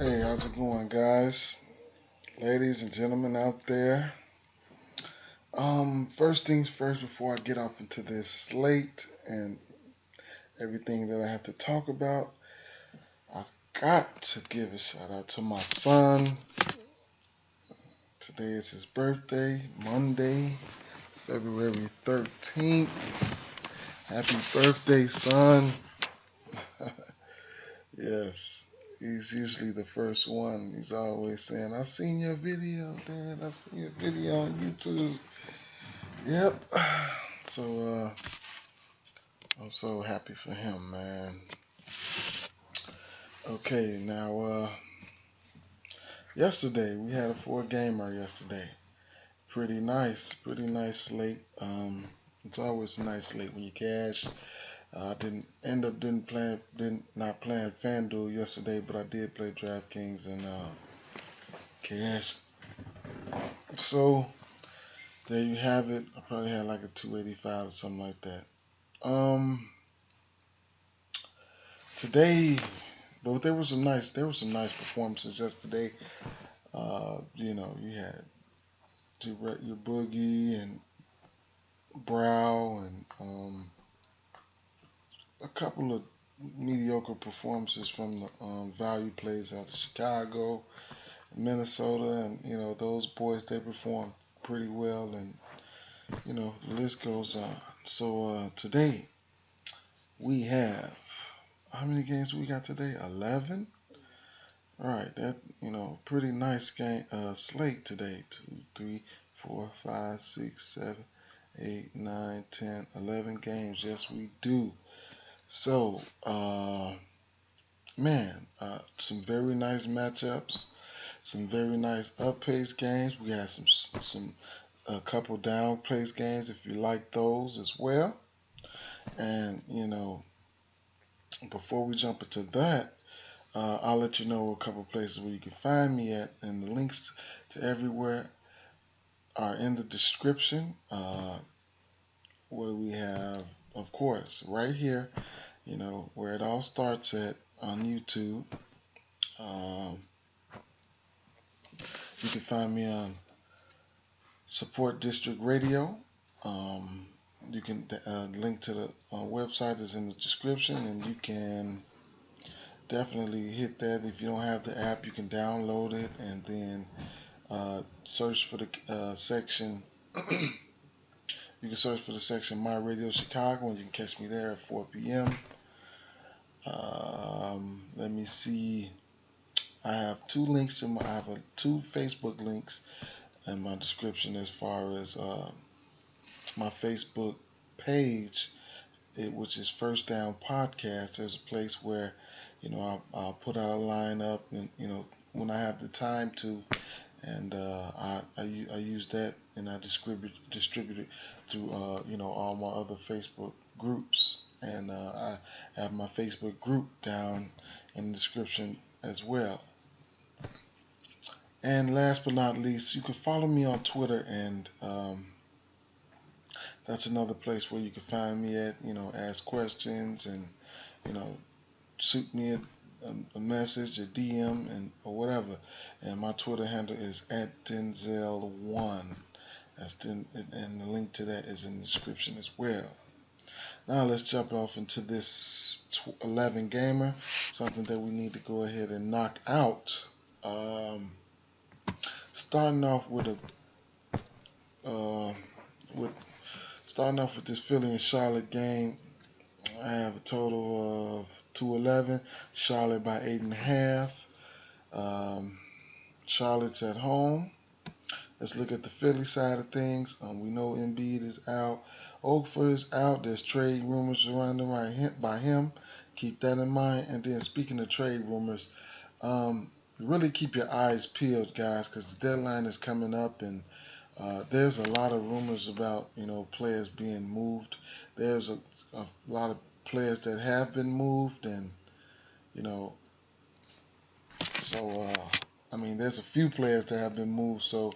Hey, how's it going, guys? Ladies and gentlemen out there. First things first, before I get off into this slate and everything that I have to talk about, I got to give a shout out to my son. Today is his birthday, Monday, February 13th. Happy birthday, son. Yes, he's usually the first one. He's always saying, I seen your video, Dad. I seen your video on YouTube. Yep. So I'm so happy for him, man. Okay, now yesterday we had a 4-gamer yesterday. Pretty nice slate. It's always a nice slate when you cash. I didn't not playing Fanduel yesterday, but I did play Draftkings and cash. So there you have it. I probably had like a 285 or something like that. Today, but there were some nice performances yesterday. You had your Boogie and Brow and a couple of mediocre performances from the value plays out of Chicago, Minnesota, and those boys, they performed pretty well, and the list goes on. So today we have, how many games we got today? 11. All right, that pretty nice game slate today. 2, 3, 4, 5, 6, 7, 8, 9, 10, 11 games. Yes, we do. So, some very nice matchups, some very nice up-paced games. We had a couple down-paced games if you like those as well. And before we jump into that, I'll let you know a couple places where you can find me at, and the links to everywhere are in the description. Where we have, of course, right here, where it all starts at on YouTube. You can find me on Support District Radio. You can link to the website is in the description, and you can definitely hit that. If you don't have the app, you can download it and then search for the section. You can search for the section My Radio Chicago, and you can catch me there at 4 p.m. Let me see. I have two Facebook links in my description as far as my Facebook page, which is Firstdown Podcast. There's a place where I'll put out a lineup, and when I have the time to, and I use that, and I distribute it to all my other Facebook groups, and I have my Facebook group down in the description as well. And last but not least, you can follow me on Twitter, and that's another place where you can find me at, ask questions, and shoot me a message, a DM, or whatever. And my Twitter handle is @Denzel1. And the link to that is in the description as well. Now let's jump off into this 11 gamer, something that we need to go ahead and knock out. Starting off with this Philly and Charlotte game. I have a total of 211. Charlotte by 8.5. Charlotte's at home. Let's look at the Philly side of things. We know Embiid is out. Okafor is out. There's trade rumors surrounding by him. Keep that in mind. And then speaking of trade rumors, really keep your eyes peeled, guys, because the deadline is coming up, and there's a lot of rumors about players being moved. There's a lot of players that have been moved, and there's a few players that have been moved, so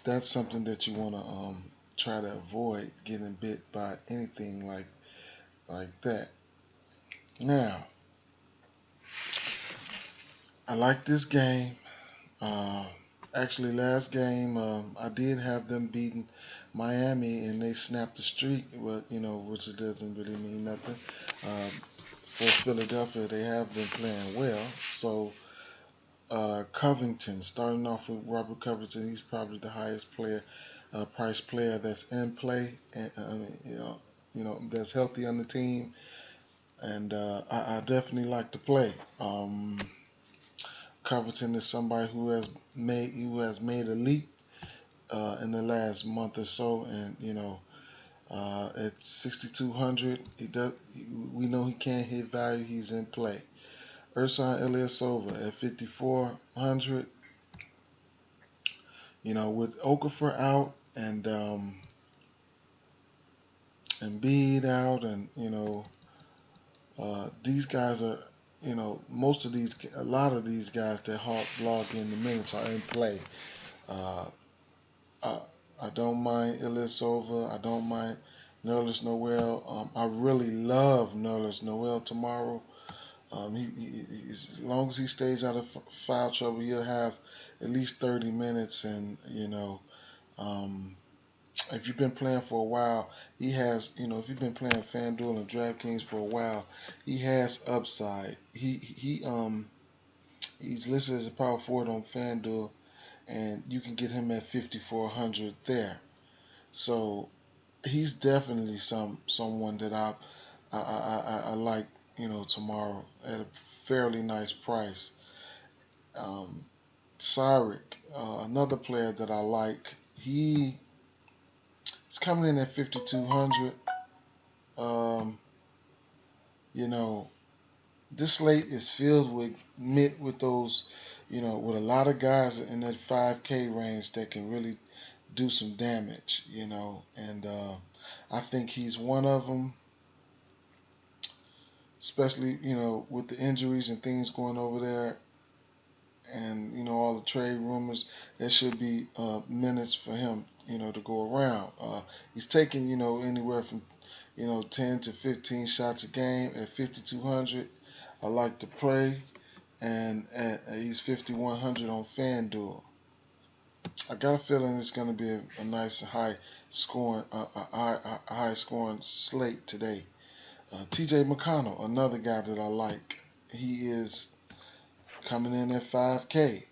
that's something that you want to try to avoid, getting bit by anything like that. Now, I like this game. Uh, Actually, last game I did have them beating Miami, and they snapped the streak. But which it doesn't really mean nothing. For Philadelphia, they have been playing well. So Covington, starting off with Robert Covington, he's probably the highest price player that's in play, and that's healthy on the team, and I definitely like to play. Covington is somebody who has made a leap in the last month or so, and at 6,200, we know he can't hit value. He's in play. Ersan Ilyasova at 5,400. With Okafor out and Bede out, and these guys are, a lot of these guys that log in the minutes are in play. Uh, I, I don't mind Ilyasova. I don't mind Nerlens Noel. I really love Nerlens Noel tomorrow. As long as he stays out of foul trouble, he'll have at least 30 minutes. And um, if you've been playing for a while, he has. If you've been playing Fanduel and DraftKings for a while, he has upside. He's listed as a power forward on Fanduel, and you can get him at 5,400 there. So he's definitely someone that I like. Tomorrow at a fairly nice price. Um, Cyric, another player that I like. He's coming in at 5,200. Um, you know, this slate is filled with those, with a lot of guys in that 5K range that can really do some damage. And I think he's one of them. Especially, with the injuries and things going over there, and all the trade rumors, there should be minutes for him, to go around. He's taking, anywhere from 10 to 15 shots a game at 5,200. I like to play, and he's 5,100 on FanDuel. I got a feeling it's going to be a nice high scoring slate today. T.J. McConnell, another guy that I like. He is coming in at 5K.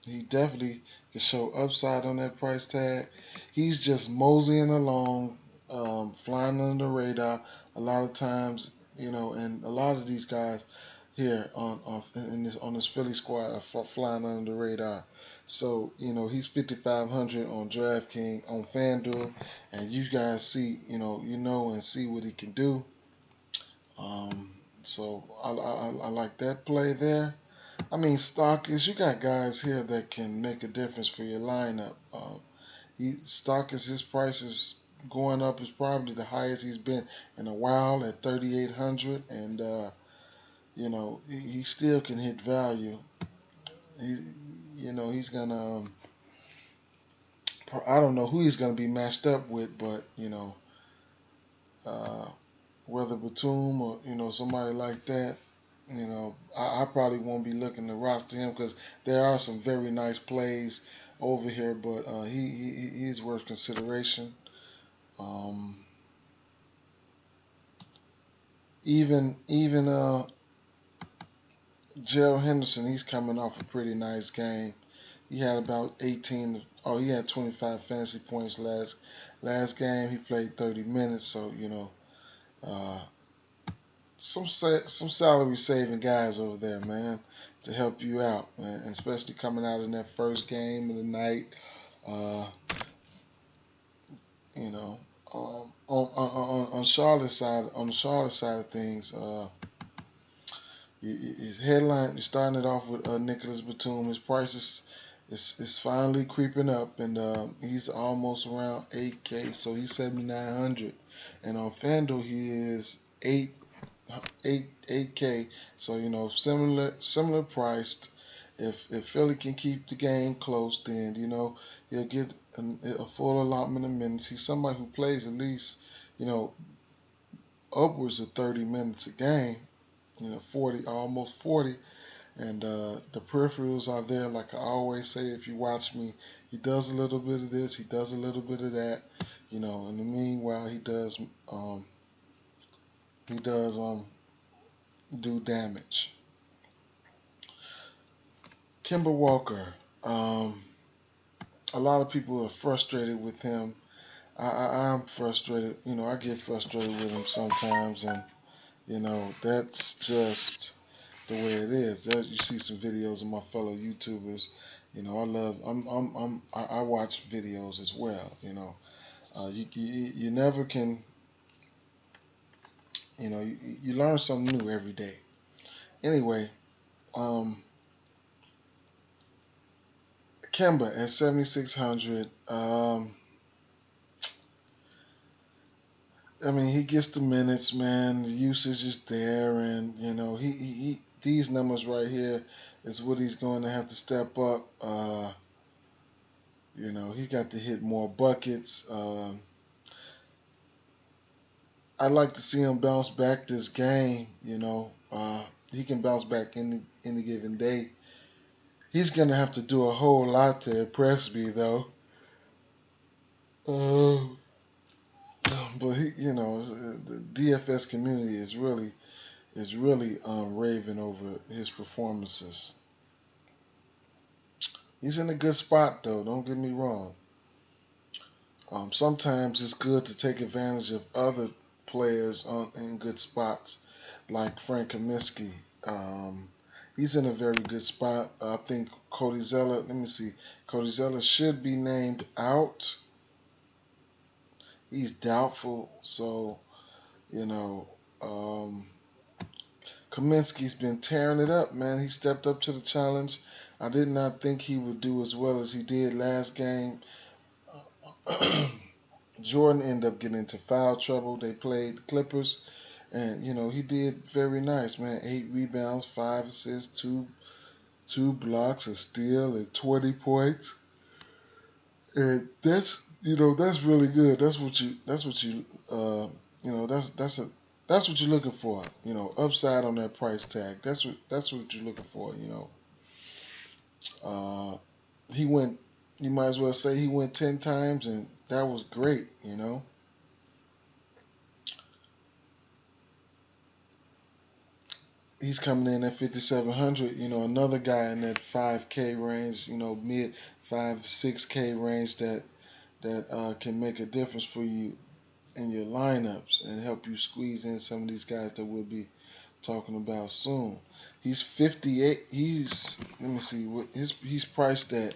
He definitely can show upside on that price tag. He's just moseying along, flying under the radar. A lot of times, and a lot of these guys here on this Philly squad are flying under the radar. So he's 5,500 on DraftKings on FanDuel, and you guys see and see what he can do. So I like that play there. I mean, Stockers, you got guys here that can make a difference for your lineup. Stockers, his price is going up. Is probably the highest he's been in a while at 3,800, and he still can hit value. He's gonna. I don't know who he's gonna be matched up with, but uh, whether Batum or somebody like that. I probably won't be looking to roster him because there are some very nice plays over here, but he's worth consideration. Um, even Gerald Henderson, he's coming off a pretty nice game. He had about 18. Oh, he had 25 fantasy points last game. He played 30 minutes, so uh, some salary saving guys over there, man, to help you out, man, and especially coming out in that first game of the night. Uh, you know, on Charlotte's side, on the Charlotte side of things, his headline, you're starting it off with Nicholas Batum. His price is finally creeping up, and he's almost around 8K, so he's 7,900, and on FanDuel he is 8K. So similar priced. If Philly can keep the game close, then he'll get a full allotment of minutes. He's somebody who plays at least upwards of 30 minutes a game. 40, almost 40. And the peripherals are there, like I always say. If you watch me, he does a little bit of this, he does a little bit of that. In the meanwhile, he does do damage. Kimber Walker. Um, a lot of people are frustrated with him. I'm frustrated. I get frustrated with him sometimes, and that's just the way it is. You see some videos of my fellow YouTubers. I love. I watch videos as well. You never can. You learn something new every day. Anyway, um, Kemba at 7,600. I mean, he gets the minutes, man. The usage is there, and he these numbers right here is what he's going to have to step up. He got to hit more buckets. I'd like to see him bounce back this game. He can bounce back any given day. He's gonna have to do a whole lot to impress me, though. Uh, but the DFS community is really raving over his performances. He's in a good spot, though. Don't get me wrong. Sometimes it's good to take advantage of other players in good spots, like Frank Kaminsky. He's in a very good spot. I think Cody Zeller. Let me see. Cody Zeller should be named out. He's doubtful, so you know. Um, Kaminsky's been tearing it up, man. He stepped up to the challenge. I did not think he would do as well as he did last game. Jordan ended up getting into foul trouble. They played the Clippers, and he did very nice, man. 8 rebounds, 5 assists, two blocks, a steal, and 20 points. And that's really good. That's what you're looking for. Upside on that price tag. That's what you're looking for. Uh, he went. You might as well say he went 10 times, and that was great. He's coming in at 5,700. Another guy in that 5K range. Mid 5 6K range that can make a difference for you in your lineups and help you squeeze in some of these guys that we'll be talking about soon. He's 58. Let me see what he's priced at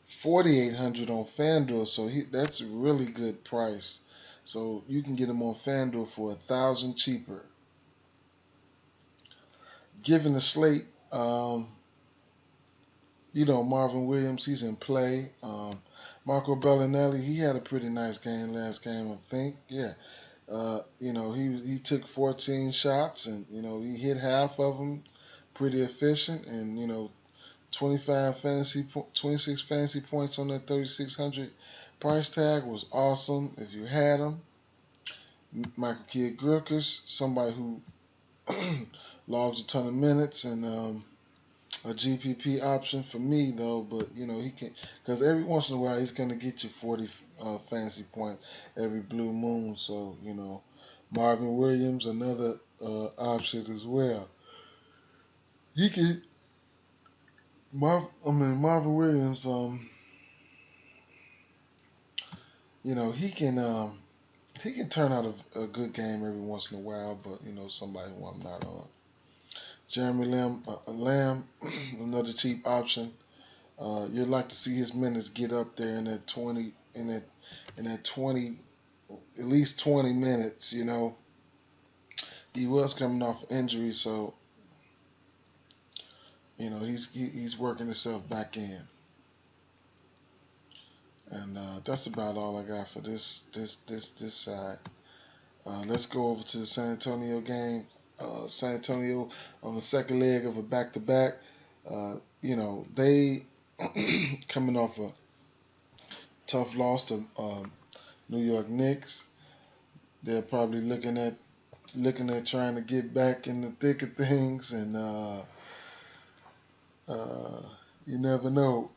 4,800 on Fanduel, so that's a really good price. So you can get him on Fanduel for 1,000 cheaper. Given the slate, Marvin Williams, he's in play. Marco Bellinelli, he had a pretty nice game last game, I think. Yeah. He took 14 shots and he hit half of them, pretty efficient, and 26 fantasy points on that 3,600 price tag was awesome. If you had him, Michael Kidd Gilchrist, somebody who logs a ton of minutes and a GPP option for me though, but he can because every once in a while he's gonna get you 40 fantasy points every blue moon. So Marvin Williams another option as well. He can Marvin Williams. He can turn out a good game every once in a while, but somebody who I'm not on. Jeremy Lamb, another cheap option. You'd like to see his minutes get up there in that 20, in that 20, at least 20 minutes. He was coming off injury, so he's working himself back in. And that's about all I got for this side. Let's go over to the San Antonio game. San Antonio on the second leg of a back-to-back. They coming off a tough loss to New York Knicks. They're probably looking at looking at trying to get back in the thick of things, and uh, you never know.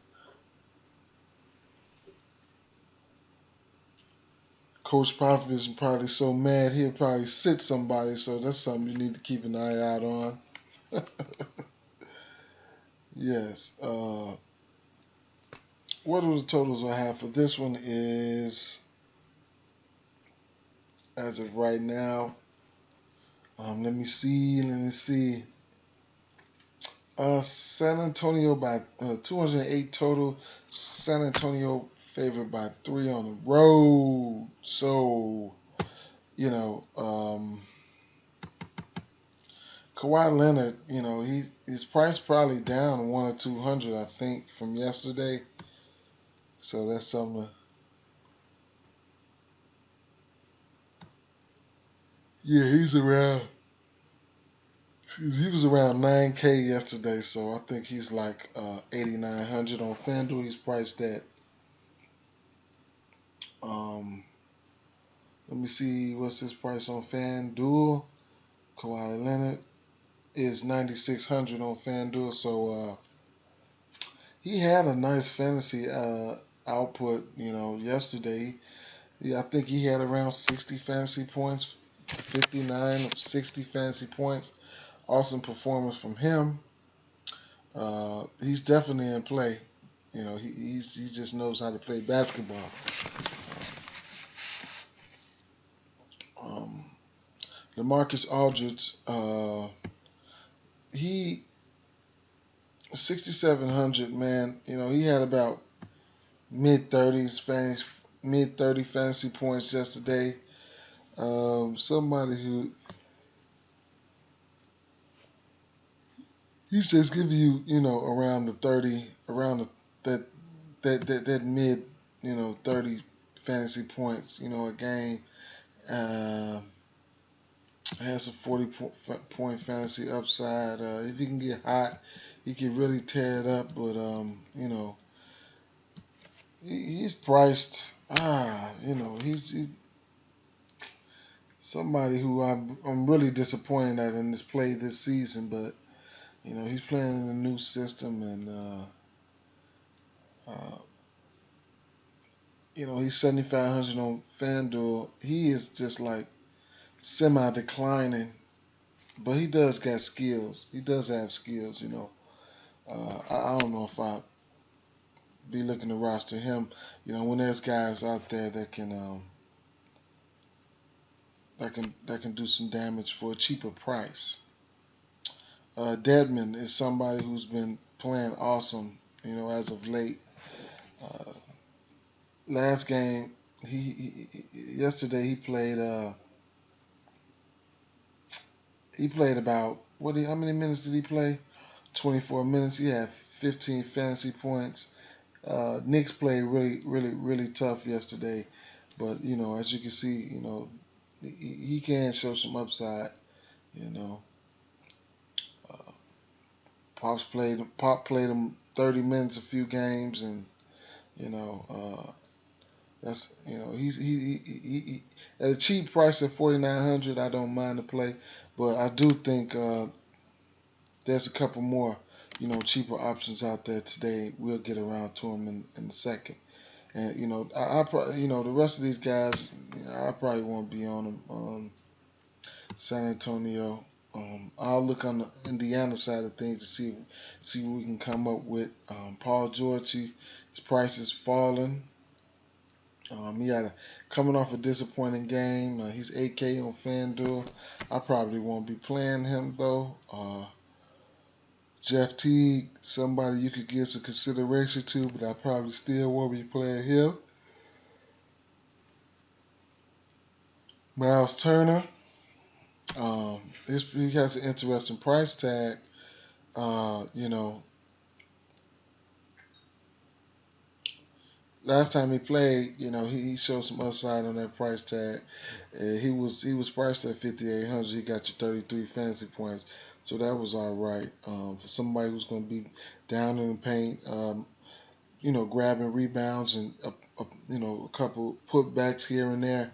Coach Profit is probably so mad he'll probably sit somebody, so that's something you need to keep an eye out on. Yes. What are the totals I have for this one is, as of right now, let me see. San Antonio by 208 total. San Antonio favored by 3 on the road. So, you know, Kawhi Leonard, his price probably down 1 or 200, I think, from yesterday. So that's something. Yeah, he's around. He was around 9K yesterday, so I think he's like 8,900 on Fanduel. He's priced at. Um, Let me see what's his price on Fanduel. Kawhi Leonard is 9,600 on Fanduel, so he had a nice fantasy output. Yesterday. Yeah, I think he had around 60 fantasy points, 59 of 60 fantasy points. Awesome performance from him. He's definitely in play. He just knows how to play basketball. Um, LaMarcus Aldridge, he 6,700, man. He had about mid 30 fantasy points yesterday. Somebody who he says give you, around the 30, around the, that mid, 30 fantasy points, a game. Uh, has a 40 point fantasy upside. If he can get hot, he can really tear it up. But he's priced. He's somebody who I'm really disappointed at in this play this season. But he's playing in a new system, and uh, he's 7,500 on FanDuel. He is just like semi-declining, but he does got skills. He does have skills. I don't know if I be looking to roster him. When there's guys out there that can do some damage for a cheaper price. Deadman is somebody who's been playing awesome. As of late. Uh, Last game, yesterday he played about how many minutes did he play? 24 minutes. He had 15 fantasy points. Knicks played really, really, really tough yesterday, but as you can see, he can show some upside. You know, uh, Pop played him 30 minutes a few games, and you know that's he's he at a cheap price of 4,900. I don't mind the play, but I do think there's a couple more cheaper options out there today. We'll get around to them in a second. And I probably the rest of these guys, I probably won't be on them. San Antonio. I'll look on the Indiana side of things to see what we can come up with. Paul George, his price is falling. He had coming off a disappointing game. He's 8K on FanDuel. I probably won't be playing him though. Jeff Teague, somebody you could give some consideration to, but I probably still won't be playing him. Miles Turner, he has an interesting price tag. Uh, you know, Last time he played, he showed some upside on that price tag. He was priced at 5,800. He got you 33 fantasy points, so that was all right for somebody who's going to be down in the paint. Grabbing rebounds and a couple putbacks here and there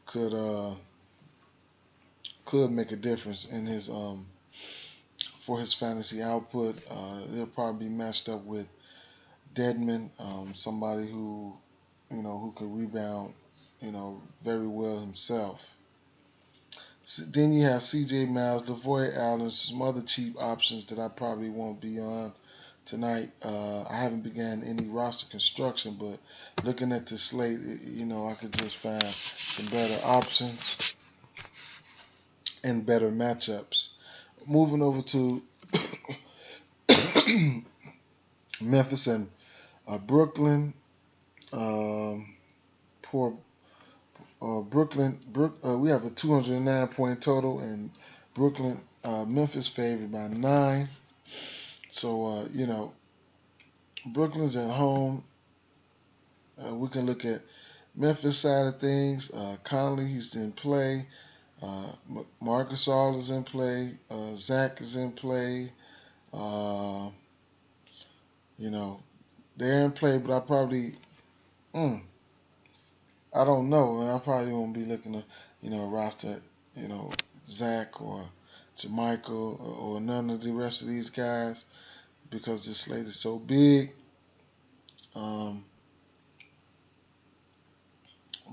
could could make a difference in his for his fantasy output. He'll probably be matched up with Deadman, somebody who who could rebound very well himself. Then you have C.J. Miles, Lavoy Allen, some other cheap options that I probably won't be on tonight. I haven't began any roster construction, but looking at the slate, I could just find some better options and better matchups. Moving over to Memphis and Brooklyn. Poor Brooklyn. We have a 209-point total, and Memphis favored by 9. So Brooklyn's at home. We can look at Memphis side of things. Conley, he's in play. Marcus All is in play. Zach is in play. They're in play, but I don't know. I probably won't be looking to, roster, Zach or Jermichael or none of the rest of these guys because this slate is so big.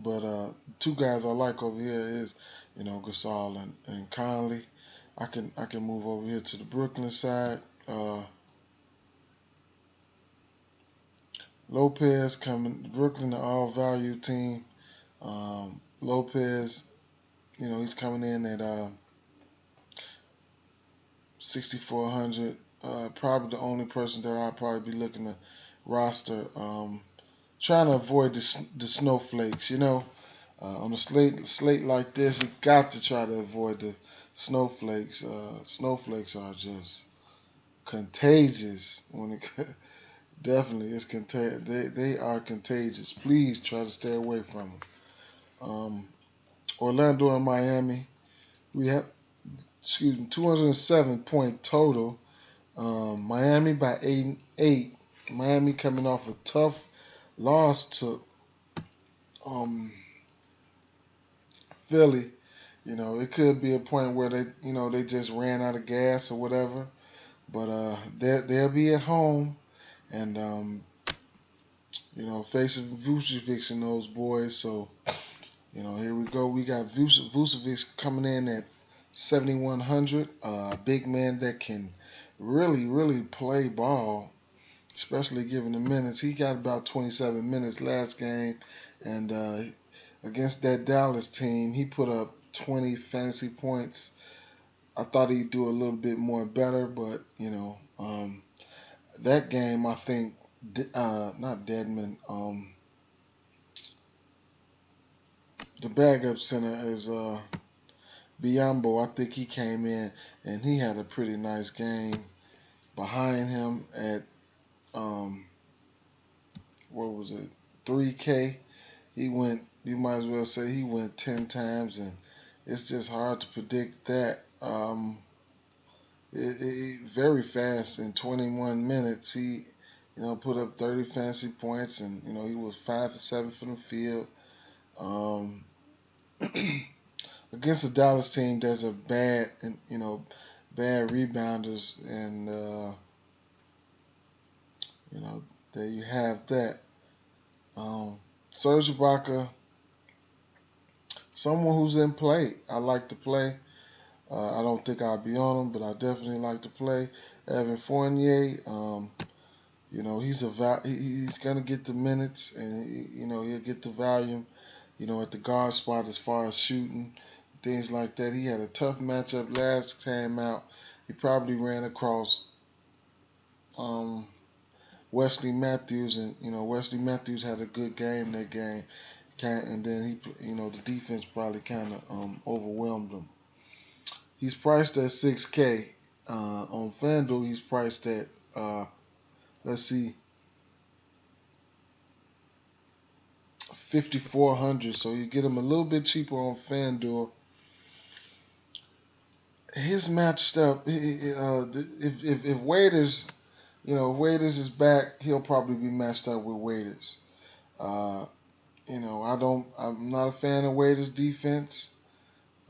But two guys I like over here is, Gasol and Conley. I can move over here to the Brooklyn side. Lopez coming. Brooklyn, the all-value team. Lopez, he's coming in at 6,400. Probably the only person that I'll probably be looking to roster. Trying to avoid the snowflakes. On a slate like this, you got to try to avoid the snowflakes. Snowflakes are just contagious. Definitely, it's contagious. They are contagious. Please try to stay away from them. Orlando and Miami, we have 207-point total. Miami by 8. Miami coming off a tough loss to Philly. It could be a point where they just ran out of gas or whatever. But they'll be at home and facing Vucevic and those boys. So here we go. We got Vucevic coming in at 7,100. Big man that can really play ball, especially given the minutes. He got about 27 minutes last game, and against that Dallas team, he put up 20 fantasy points. I thought he'd do a little bit more better, but that game, I think, not Deadman, the backup center is Biombo. I think he came in and he had a pretty nice game. Behind him at 3K, he went. You might as well say he went 10 times, and it's just hard to predict that. Very fast in 21 minutes. He, put up 30 fantasy points, and he was 5 for 7 from the field. Against the Dallas team, there's a bad rebounders, and there you have that. Serge Ibaka, someone who's in play. I like to play. I don't think I'll be on him, but I definitely like to play. Evan Fournier, he's gonna get the minutes, and he'll get the volume, at the guard spot as far as shooting, things like that. He had a tough matchup last time out. He probably ran across Wesley Matthews, and Wesley Matthews had a good game that game, and then the defense probably kind of overwhelmed him. He's priced at 6K. On Fanduel, he's priced at, 5,400. So you get him a little bit cheaper on Fanduel. His matched up. If Waiters, if Waiters is back, he'll probably be matched up with Waiters. I'm not a fan of Waiters' defense.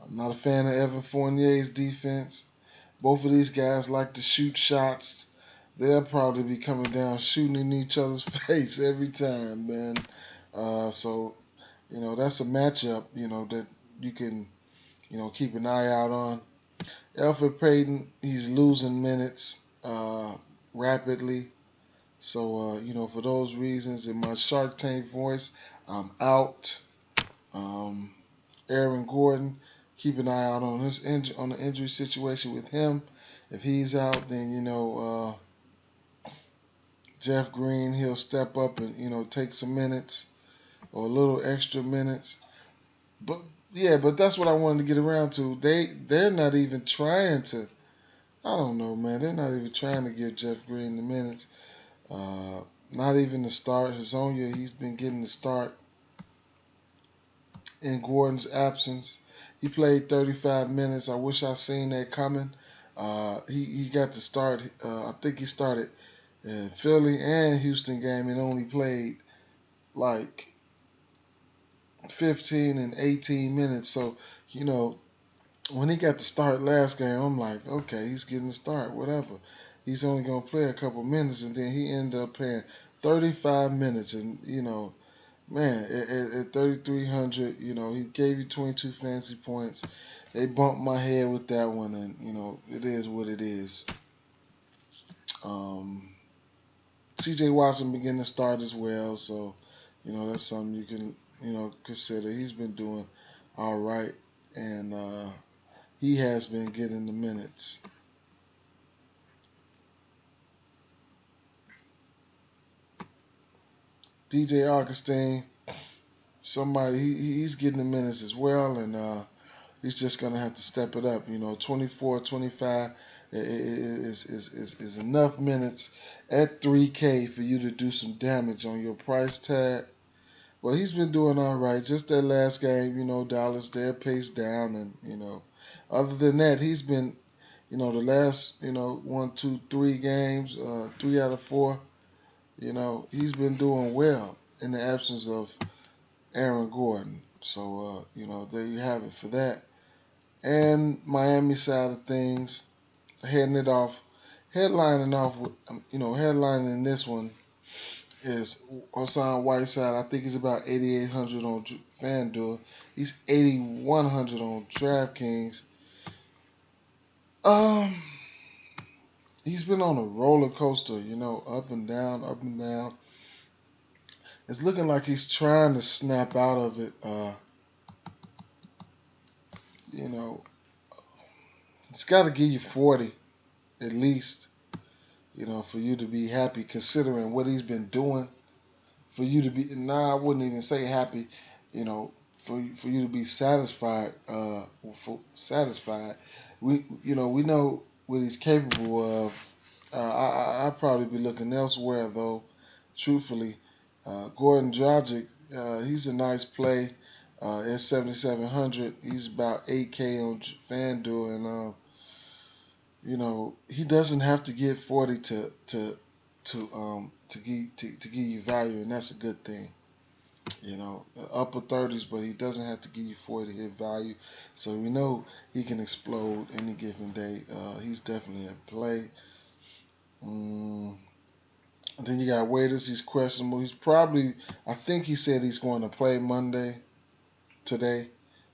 I'm not a fan of Evan Fournier's defense. Both of these guys like to shoot shots. They'll probably be coming down shooting in each other's face every time, man. So, that's a matchup, that you can, keep an eye out on. Alfred Payton, he's losing minutes rapidly. So, for those reasons, in my Shark Tank voice, I'm out. Um, Aaron Gordon, keep an eye out on on the injury situation with him. If he's out, then Jeff Green, he'll step up and take some minutes or a little extra minutes. But yeah, but that's what I wanted to get around to. They're not even trying to. I don't know, man. They're not even trying to give Jeff Green the minutes. Not even the start. Hazonia, he's been getting the start in Gordon's absence. He played 35 minutes. I wish I seen that coming. He got the start. I think he started Philly and Houston game and only played like 15 and 18 minutes. So, when he got the start last game, I'm like, okay, he's getting the start, whatever. He's only going to play a couple minutes, and then he ended up playing 35 minutes. And, man, at 3,300, he gave you 22 fantasy points. They bumped my head with that one, and, it is what it is. C.J. Watson began to start as well, so, that's something you can, consider. He's been doing all right, and he has been getting the minutes. DJ Augustine, he's getting the minutes as well, and he's just going to have to step it up. 24, 25 is enough minutes at 3K for you to do some damage on your price tag. Well, he's been doing all right. Just that last game, Dallas, their pace down, and, other than that, he's been, the last, 1, 2, 3 games, 3 out of 4, he's been doing well in the absence of Aaron Gordon. So, there you have it for that. And Miami side of things, headlining off with, headlining this one is Hassan Whiteside. I think he's about 8,800 on Fanduel. He's 8,100 on DraftKings. He's been on a roller coaster, up and down, up and down. It's looking like he's trying to snap out of it. It's got to give you 40 at least, for you to be happy considering what he's been doing. For you to be, I wouldn't even say happy, for you to be satisfied. Satisfied. We know what he's capable of. I'd probably be looking elsewhere though. Truthfully, Gordon Dragic, he's a nice play. At 7,700, he's about 8K on FanDuel, and he doesn't have to get 40 to give you value, and that's a good thing. Upper 30s, but he doesn't have to give you 40 to hit value. So we know he can explode any given day. He's definitely in play. Then you got Waiters. He's questionable. I think he said he's going to play today.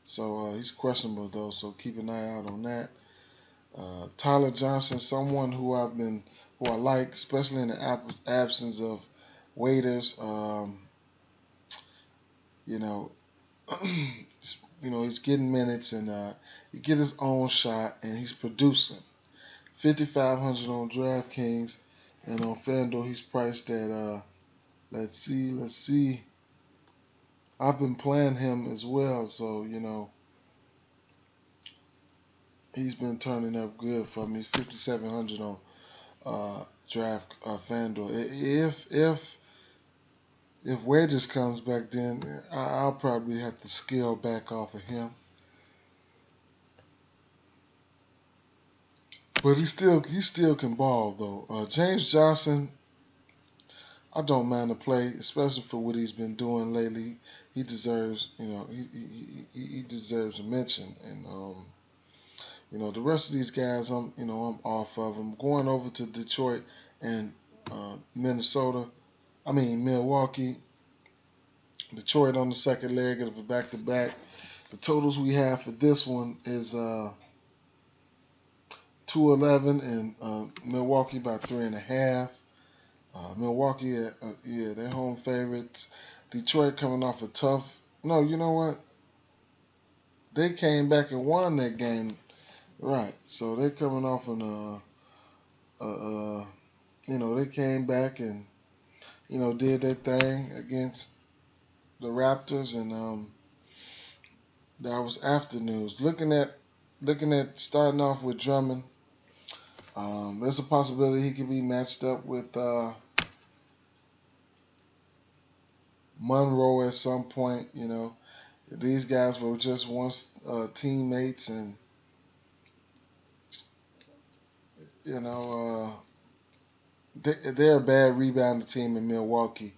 So he's questionable though. So keep an eye out on that. Tyler Johnson, someone who I like, especially in the absence of Waiters. He's getting minutes and he get his own shot and he's producing. 5,500 on DraftKings, and on FanDuel he's priced at let's see. I've been playing him as well, so he's been turning up good for me. 5,700 on FanDuel. If Wages comes back, then I'll probably have to scale back off of him. But he still can ball though. James Johnson, I don't mind the play, especially for what he's been doing lately. He deserves, he deserves a mention. And the rest of these guys, I'm off of them. Going over to Detroit and Minnesota. I mean Milwaukee. Detroit on the second leg of a back-to-back. The totals we have for this one is 211 and Milwaukee by 3.5. Milwaukee, they're home favorites. Detroit coming off a tough. No, you know what? They came back and won that game, right? So they're coming off they came back and did their thing against the Raptors, and that was after news. Looking at starting off with Drummond, there's a possibility he could be matched up with Monroe at some point. These guys were just once teammates, and they're a bad rebounding team in Milwaukee.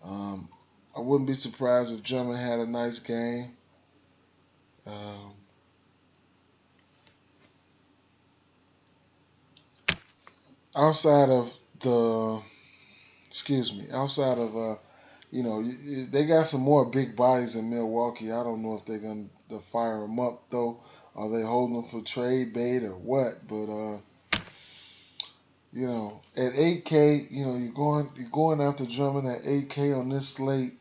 I wouldn't be surprised if Drummond had a nice game. Outside of they got some more big bodies in Milwaukee. I don't know if they're going to fire them up though. Are they holding them for trade bait or what? But at 8K, you're going after Drummond at 8K on this slate.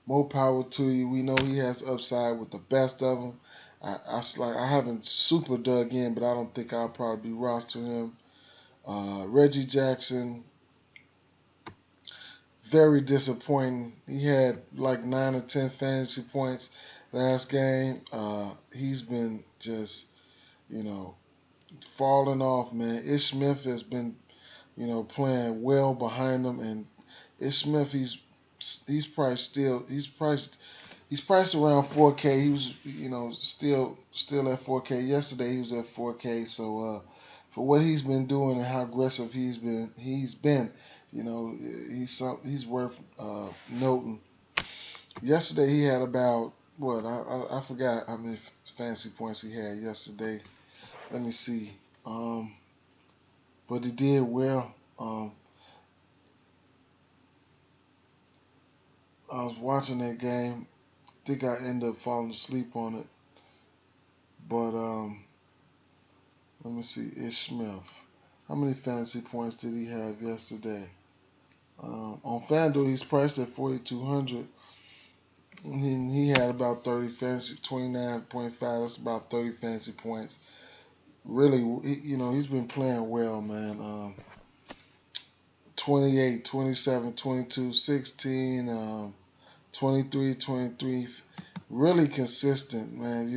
More power to you. We know he has upside with the best of them. I haven't super dug in, but I don't think I'll probably be rostering him. Reggie Jackson, very disappointing. He had like 9 or 10 fantasy points last game. He's been just, falling off, man. Ish Smith has been, playing well behind him, and Ish Smith, he's priced around 4K. He was, still at 4K. Yesterday he was at 4K. So for what he's been doing and how aggressive he's been, he's worth noting. Yesterday he had about what I forgot how many fantasy points he had yesterday. Let me see. But he did well. I was watching that game. I think I ended up falling asleep on it. But let me see. Ish Smith. How many fantasy points did he have yesterday? On Fanduel, he's priced at 4,200. He had about 30 fantasy, 29.5. That's about 30 fantasy points. Really, he's been playing well, man. 28, 27, 22, 16, 23, 23. Really consistent, man.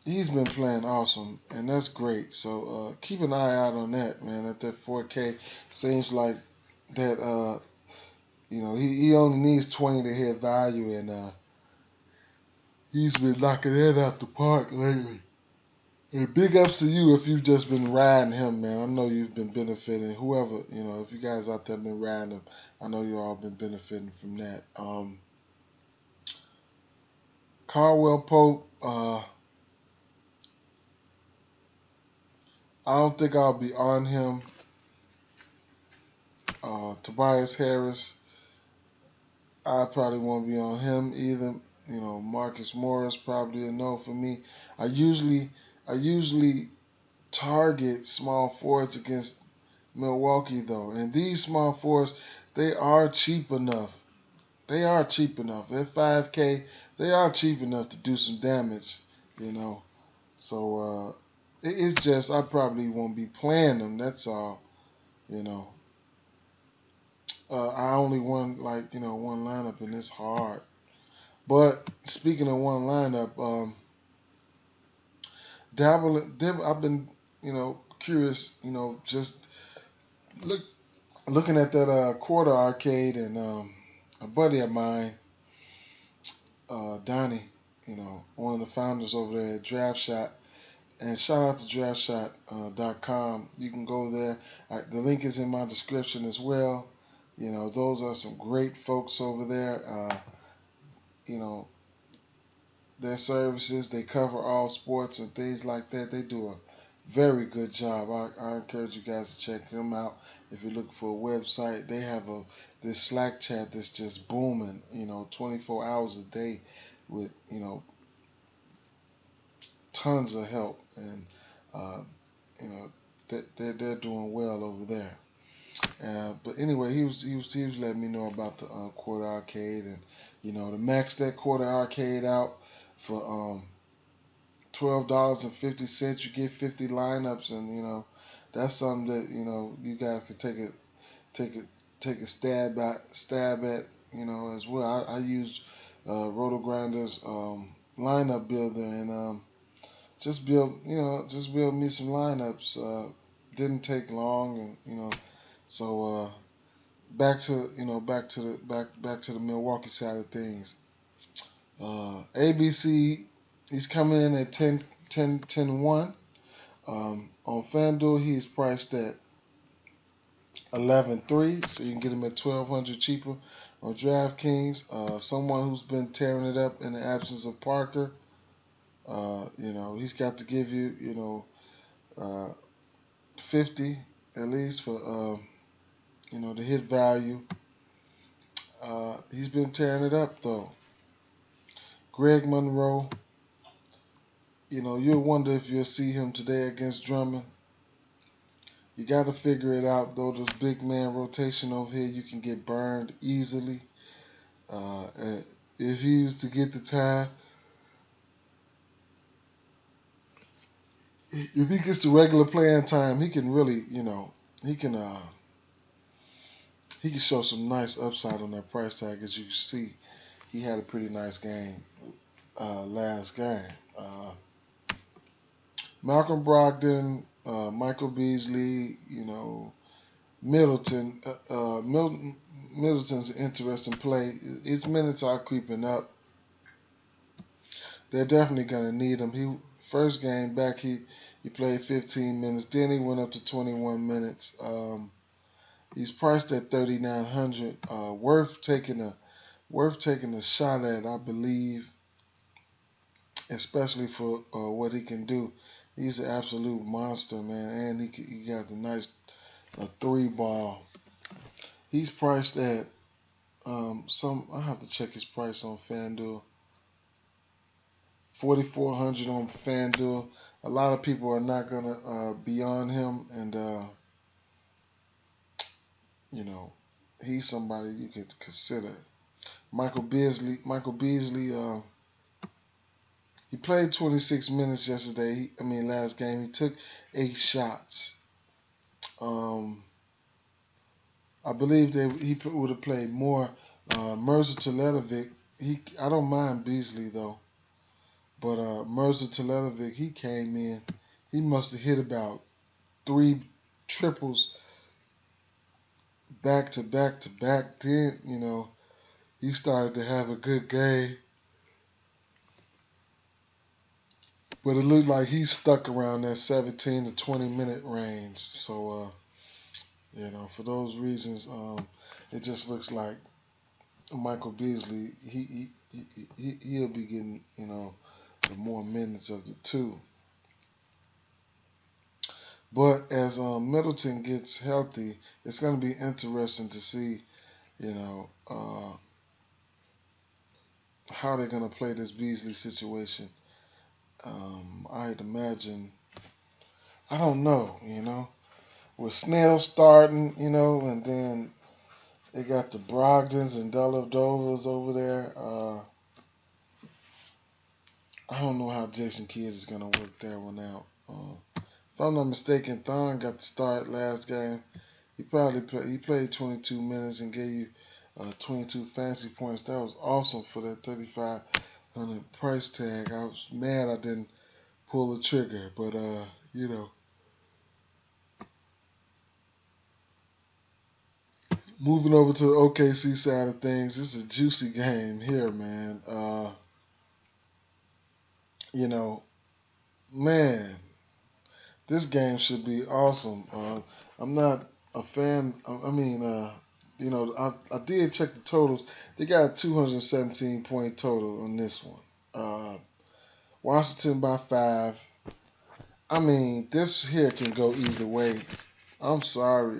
He's been playing awesome, and that's great. So keep an eye out on that, man. At that 4K, seems like that. He only needs 20 to hit value, and he's been knocking it out the park lately. And big ups to you if you've just been riding him, man. I know you've been benefiting. Whoever, if you guys out there been riding him, I know you all been benefiting from that. Caldwell Pope, I don't think I'll be on him. Tobias Harris, I probably won't be on him either. Marcus Morris, probably a no for me. I usually target small forwards against Milwaukee though, and these small forwards, they are cheap enough. At 5K, they are cheap enough to do some damage. So it's just I probably won't be playing them. That's all. I only won one lineup, and it's hard. But speaking of one lineup, I've been curious, just looking at that quarter arcade, and a buddy of mine, Donnie, one of the founders over there at Draft Shot, And shout out to draftshot.com. You can go there. The link is in my description as well. Those are some great folks over there. You know, their services, they cover all sports and things like that. They do a very good job. I encourage you guys to check them out. If you're looking for a website, they have this Slack chat that's just booming, 24 hours a day with, tons of help. And, uh, you know, they're doing well over there. But anyway, he was letting me know about the quarter arcade, and to max that quarter arcade out for $12.50, you get 50 lineups, and that's something that you guys could take a take a stab at as well. I used RotoGrinders lineup builder, and just build me some lineups. Didn't take long, and so back to the Milwaukee side of things. ABC, he's coming in at 10-1. On Fanduel, he's priced at 11-3, so you can get him at $1,200 cheaper. On DraftKings, someone who's been tearing it up in the absence of Parker, he's got to give you, 50 at least for, the hit value. He's been tearing it up though. Greg Monroe, you'll wonder if you'll see him today against Drummond. You got to figure it out though. This big man rotation over here, you can get burned easily. And if he was to get the time, if he gets the regular playing time, he can really, he can show some nice upside on that price tag. As you can see, he had a pretty nice game last game. Malcolm Brogdon, Michael Beasley, Middleton. Middleton's an interesting play. His minutes are creeping up. They're definitely going to need him. First game back, he played 15 minutes. Then he went up to 21 minutes. He's priced at $3,900. Worth taking a shot at, I believe, especially for what he can do. He's an absolute monster, man, and he got the nice three ball. He's priced at I have to check his price on FanDuel. $4,400 on FanDuel. A lot of people are not gonna be on him, and he's somebody you could consider. Michael Beasley. He played 26 minutes last game. He took 8 shots. I believe he would have played more. Mercer Teletovic, I don't mind Beasley though, but Mercer Teletovic, he came in. He must have hit about 3 triples back to back to back. Then he started to have a good game. But it looked like he's stuck around that 17 to 20 minute range. So, for those reasons, it just looks like Michael Beasley, he'll be getting, the more minutes of the two. But as Middleton gets healthy, it's going to be interesting to see, how they're going to play this Beasley situation. I'd imagine, I don't know, with Snell starting, and then they got the Brogdons and Dellavedovas over there. I don't know how Jason Kidd is going to work that one out. If I'm not mistaken, Thon got the start last game. He played 22 minutes and gave you 22 fantasy points. That was awesome for that $3,500 price tag. I was mad I didn't pull the trigger, but moving over to the OKC side of things, this is a juicy game here, man. Man, this game should be awesome. I'm not a fan. I did check the totals. They got a 217 point total on this one. Washington by 5. I mean, this here can go either way. I'm sorry.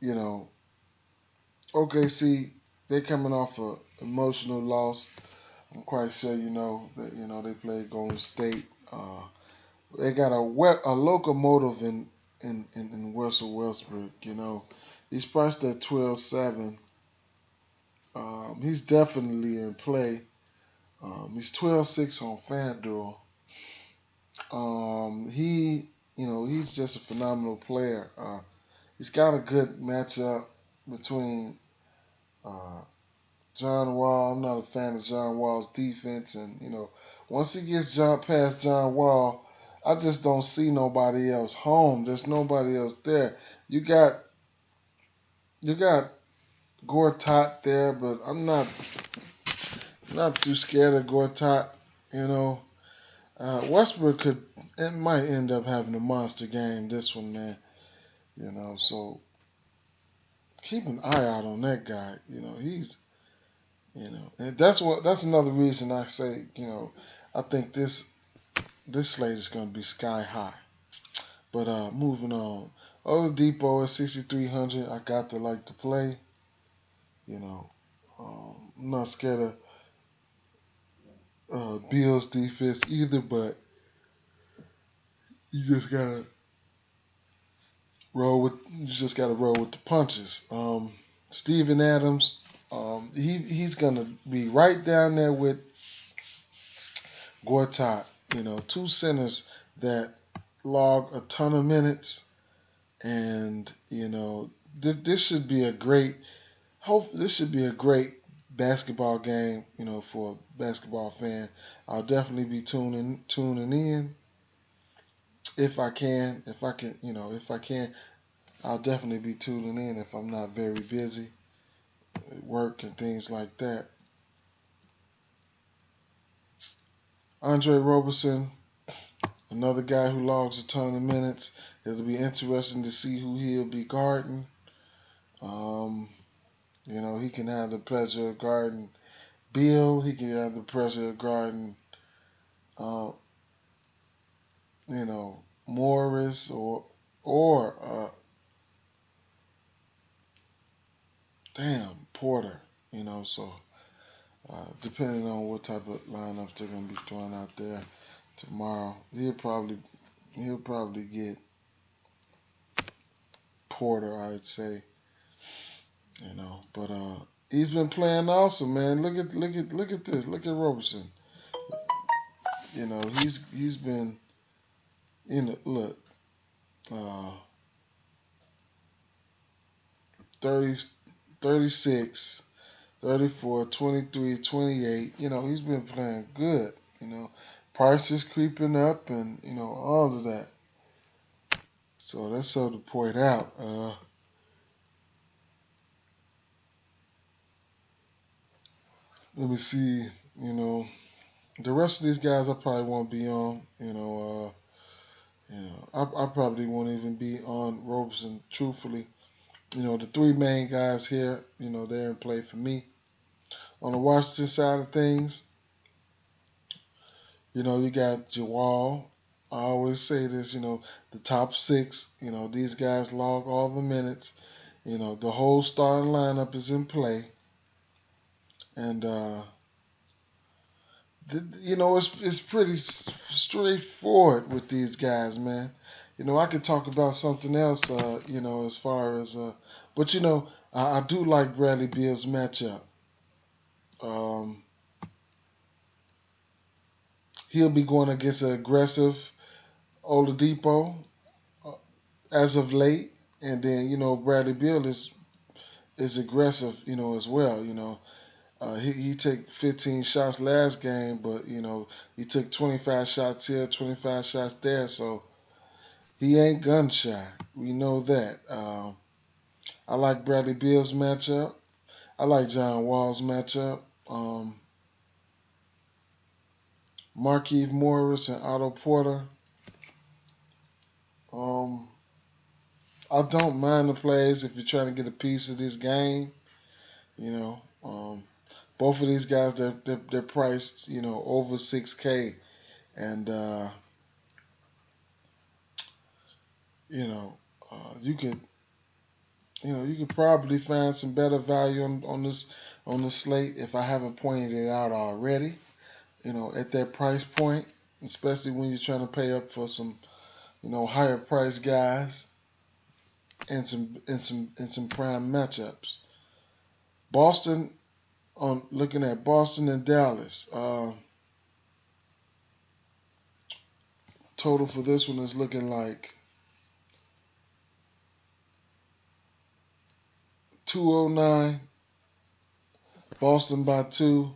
You know, OKC, they coming off a emotional loss. I'm quite sure you know that they played Golden State. They got a locomotive in Russell Westbrook. He's priced at 12.7. He's definitely in play. He's 12.6 on Fanduel. He's just a phenomenal player. He's got a good matchup between John Wall. I'm not a fan of John Wall's defense, and once he gets past John Wall, I just don't see nobody else home. There's nobody else there. You got Gortat there, but I'm not too scared of Gortat. Westbrook might end up having a monster game this one, man. So keep an eye out on that guy. And that's another reason I say, I think this slate is going to be sky high. But moving on. Oladipo at 6,300. I got to like to play. I'm not scared of Bill's defense either, but you just gotta roll with the punches. Steven Adams, he's gonna be right down there with Gortat. Two centers that log a ton of minutes, and this should be a great. This should be a great basketball game. For a basketball fan, I'll definitely be tuning in if I can. If I can, I'll definitely be tuning in if I'm not very busy at work and things like that. Andre Roberson, another guy who logs a ton of minutes. It'll be interesting to see who he'll be guarding. He can have the pleasure of guarding Bill. He can have the pleasure of guarding, Morris or Porter. So depending on what type of lineups they're gonna be throwing out there tomorrow, he'll probably get Porter, I'd say. But he's been playing awesome, man. Look at this. Look at Roberson. He's been look 30, 36, 34, 23, 28. He's been playing good. Price is creeping up, and all of that. So that's something to point out. Let me see. The rest of these guys I probably won't be on. I probably won't even be on Roberson, truthfully. The three main guys here, they're in play for me. On the Washington side of things, you got Jawal. I always say this, the top 6, these guys log all the minutes. The whole starting lineup is in play. And, it's pretty straightforward with these guys, man. I could talk about something else, as far as, but I do like Bradley Beal's matchup. He'll be going against an aggressive Oladipo as of late, and then Bradley Beal is aggressive, as well. He took 15 shots last game, but he took 25 shots here, 25 shots there, so he ain't gun shy. We know that. I like Bradley Beal's matchup. I like John Wall's matchup. Markieff Morris and Otto Porter. I don't mind the plays if you're trying to get a piece of this game. You know, both of these guys they're priced over 6K, and you know you could you could probably find some better value on this slate if I haven't pointed it out already. At that price point, especially when you're trying to pay up for some higher price guys and some prime matchups. Boston on looking at Boston and Dallas. Total for this one is looking like 209. Boston by 2.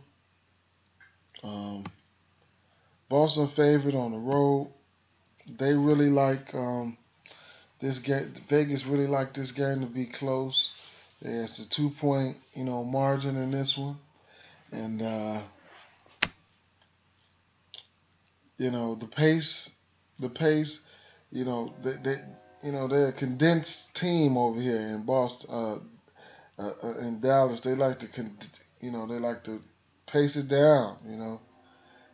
Um, Boston favored on the road. They really like this game. Vegas really like this game to be close. There's a 2-point margin in this one, and the pace, they're a condensed team over here in Boston, in Dallas. They like to, they like to pace it down,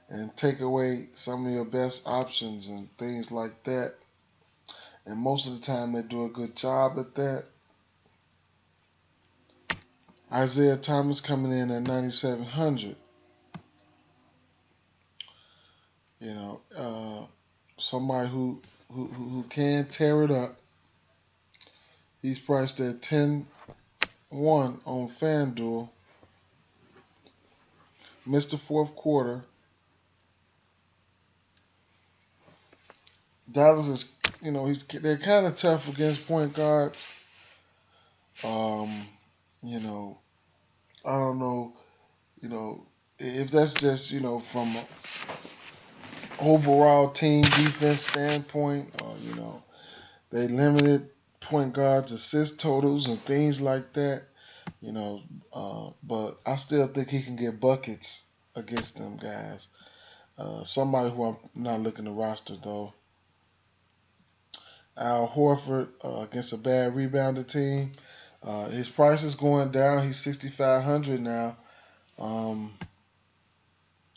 and take away some of your best options and things like that. And most of the time, they do a good job at that. Isaiah Thomas coming in at 9,700. Somebody who can tear it up. He's priced at 10-1 on Fanduel. Missed the fourth quarter. Dallas is, they're kind of tough against point guards. I don't know, if that's just, from an overall team defense standpoint, they limited point guards assist totals and things like that, but I still think he can get buckets against them guys. Somebody who I'm not looking to roster though. Al Horford against a bad rebounder team. His price is going down. He's 6,500 now.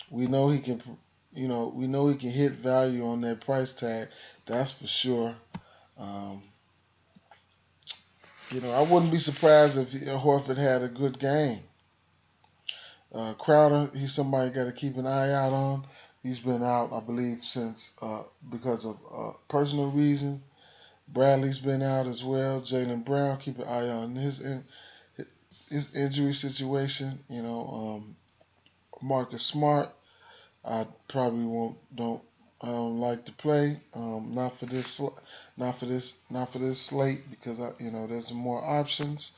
We know he can, we know he can hit value on that price tag. That's for sure. I wouldn't be surprised if Horford had a good game. Crowder, he's somebody you got to keep an eye out on. He's been out, I believe, since because of personal reasons. Bradley's been out as well. Jaylen Brown, keep an eye on his injury situation. Marcus Smart, I probably I don't like to play. Not for this slate because there's some more options.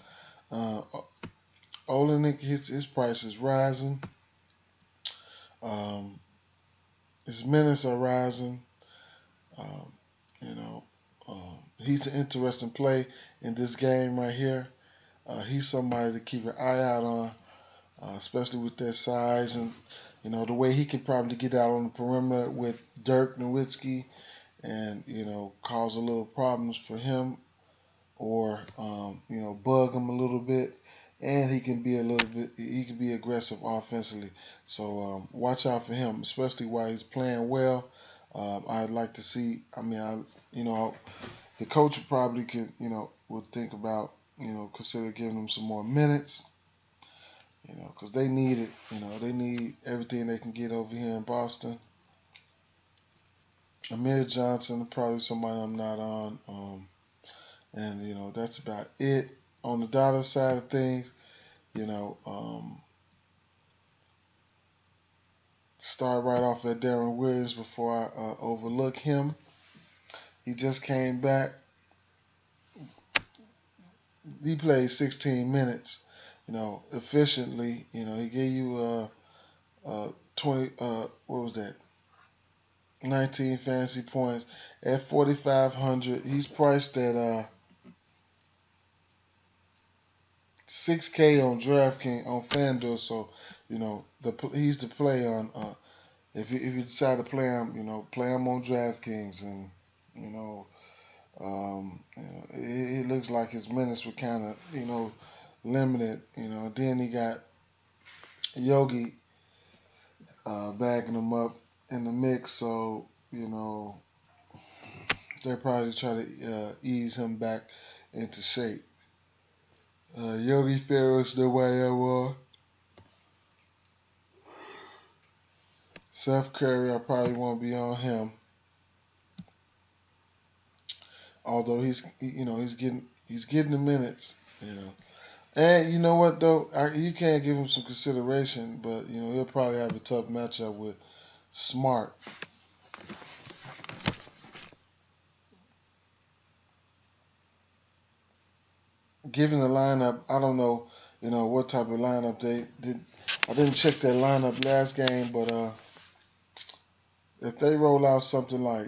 Olenek, his price is rising. His minutes are rising. He's an interesting play in this game right here. He's somebody to keep an eye out on, especially with that size and the way he can probably get out on the perimeter with Dirk Nowitzki and cause a little problems for him or bug him a little bit. And he can be aggressive offensively. So watch out for him, especially while he's playing well. I'd like to see. The coach probably would think about, consider giving him some more minutes, because they need it. They need everything they can get over here in Boston. Amir Johnson, probably somebody I'm not on. And that's about it. On the dollar side of things, start right off at Darren Williams before I overlook him. He just came back. He played 16 minutes, efficiently. He gave you 20. What was that? 19 fantasy points at 4,500. He's priced at 6K on DraftKings on Fanduel. So he's the play on. If you decide to play him, play him on DraftKings and It looks like his minutes were kind of, limited. Then he got Yogi backing him up in the mix, so they're probably try to ease him back into shape. Yogi Ferris, the way Seth Curry, I probably won't be on him. Although he's getting the minutes. And you know what though, you can't give him some consideration, but he'll probably have a tough matchup with Smart. Given the lineup, I don't know, what type of lineup they did. I didn't check their lineup last game, but if they roll out something like,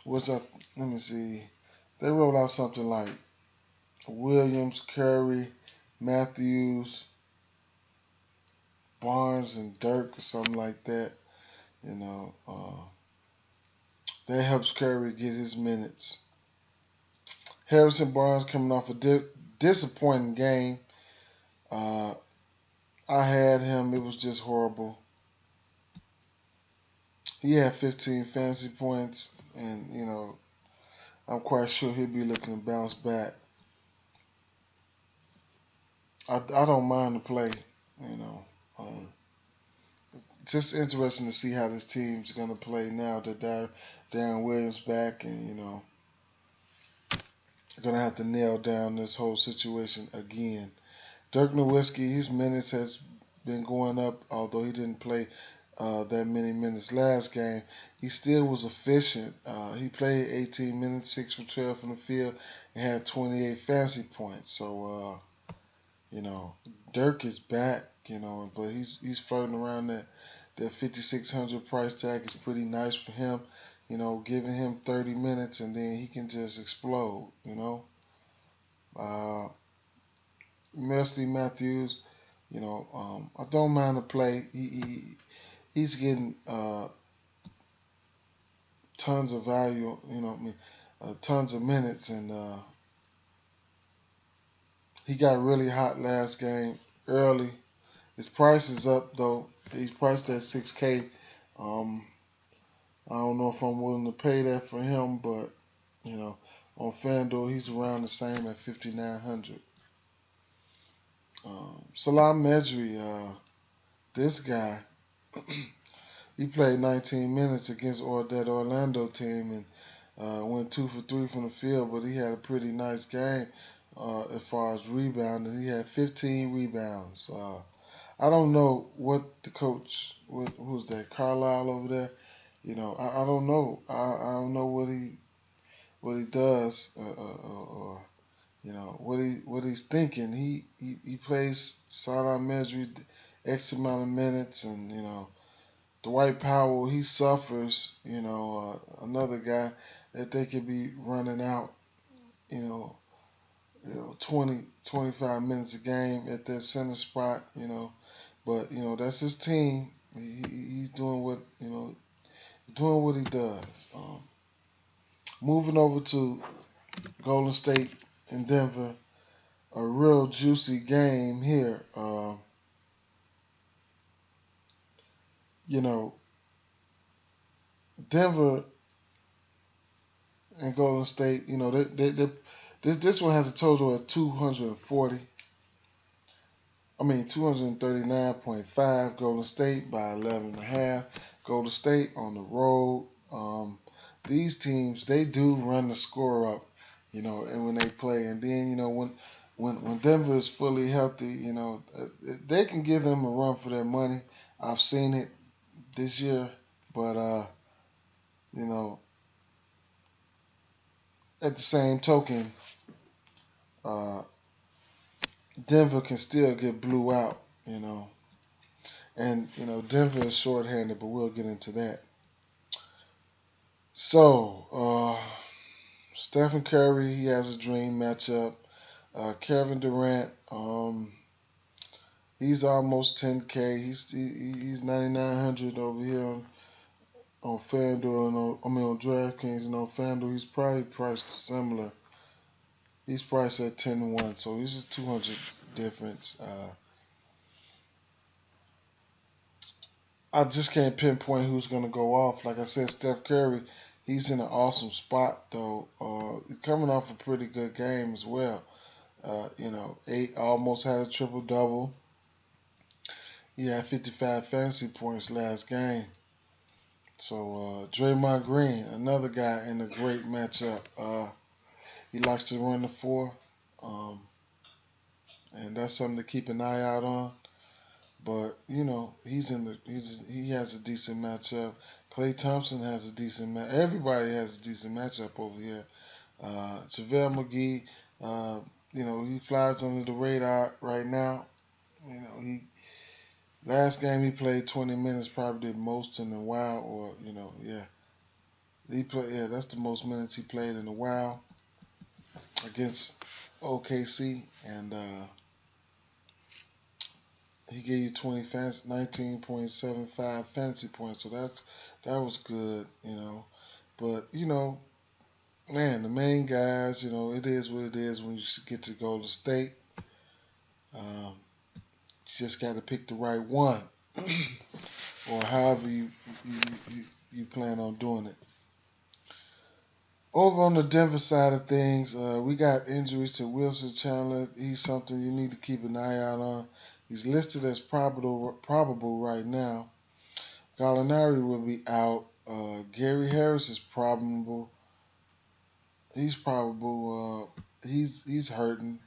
what's up? Let me see. They roll out something like Williams, Curry, Matthews, Barnes, and Dirk, or something like that. That helps Curry get his minutes. Harrison Barnes coming off a disappointing game. I had him. It was just horrible. He had 15 fantasy points, and I'm quite sure he'll be looking to bounce back. I don't mind the play. Just interesting to see how this team's going to play now that Darren Williams back, and going to have to nail down this whole situation again. Dirk Nowitzki, his minutes has been going up, although he didn't play that many minutes last game. He still was efficient. He played 18 minutes, 6 for 12 from the field, and had 28 fantasy points. So, Dirk is back, but he's flirting around that 5,600 price tag is pretty nice for him. Giving him 30 minutes and then he can just explode. Wesley Matthews, I don't mind the play. He's getting tons of value. Tons of minutes, and he got really hot last game early. His price is up though. He's priced at $6K. I don't know if I'm willing to pay that for him, but on Fanduel he's around the same at 5,900. Salam Medri, this guy, he played 19 minutes against that Orlando team and went 2 for 3 from the field, but he had a pretty nice game as far as rebounding. He had 15 rebounds. I don't know what the coach, who's that, Carlisle over there. I don't know. I don't know what he does, or what he's thinking. He plays Salah Mejri X amount of minutes, and Dwight Powell, he suffers. Another guy that they could be running out. 20, 25 minutes a game at that center spot. But that's his team. He's doing what he does. Moving over to Golden State and Denver, a real juicy game here. Denver and Golden State. This one has a total of 240. 239.5. Golden State by 11.5. Golden State on the road. These teams, they do run the score up, and when they play. And then, when Denver is fully healthy, they can give them a run for their money. I've seen it this year, but, at the same token, Denver can still get blew out, And, Denver is shorthanded, but we'll get into that. So, Stephen Curry, he has a dream matchup. Kevin Durant, he's almost 10K. He's 9,900 over here on FanDuel and on DraftKings and on FanDuel, he's probably priced similar. He's priced at 10-1, so he's just 200 difference. I just can't pinpoint who's going to go off. Like I said, Steph Curry, he's in an awesome spot though. Coming off a pretty good game as well. Almost had a triple double. He had 55 fantasy points last game. So Draymond Green, another guy in a great matchup. He likes to run the four, and that's something to keep an eye out on. But he has a decent matchup. Klay Thompson has a decent match. Everybody has a decent matchup over here. JaVale McGee, he flies under the radar right now. He last game he played 20 minutes, probably did most in a while, or that's the most minutes he played in a while against OKC, and he gave you 19.75 fantasy points, so that was good, But man, the main guys, it is what it is when you get to Golden State. You just got to pick the right one, or however you plan on doing it. Over on the Denver side of things, we got injuries to Wilson Chandler. He's something you need to keep an eye out on. He's listed as probable right now. Gallinari will be out. Gary Harris is probable. He's probable. He's hurting.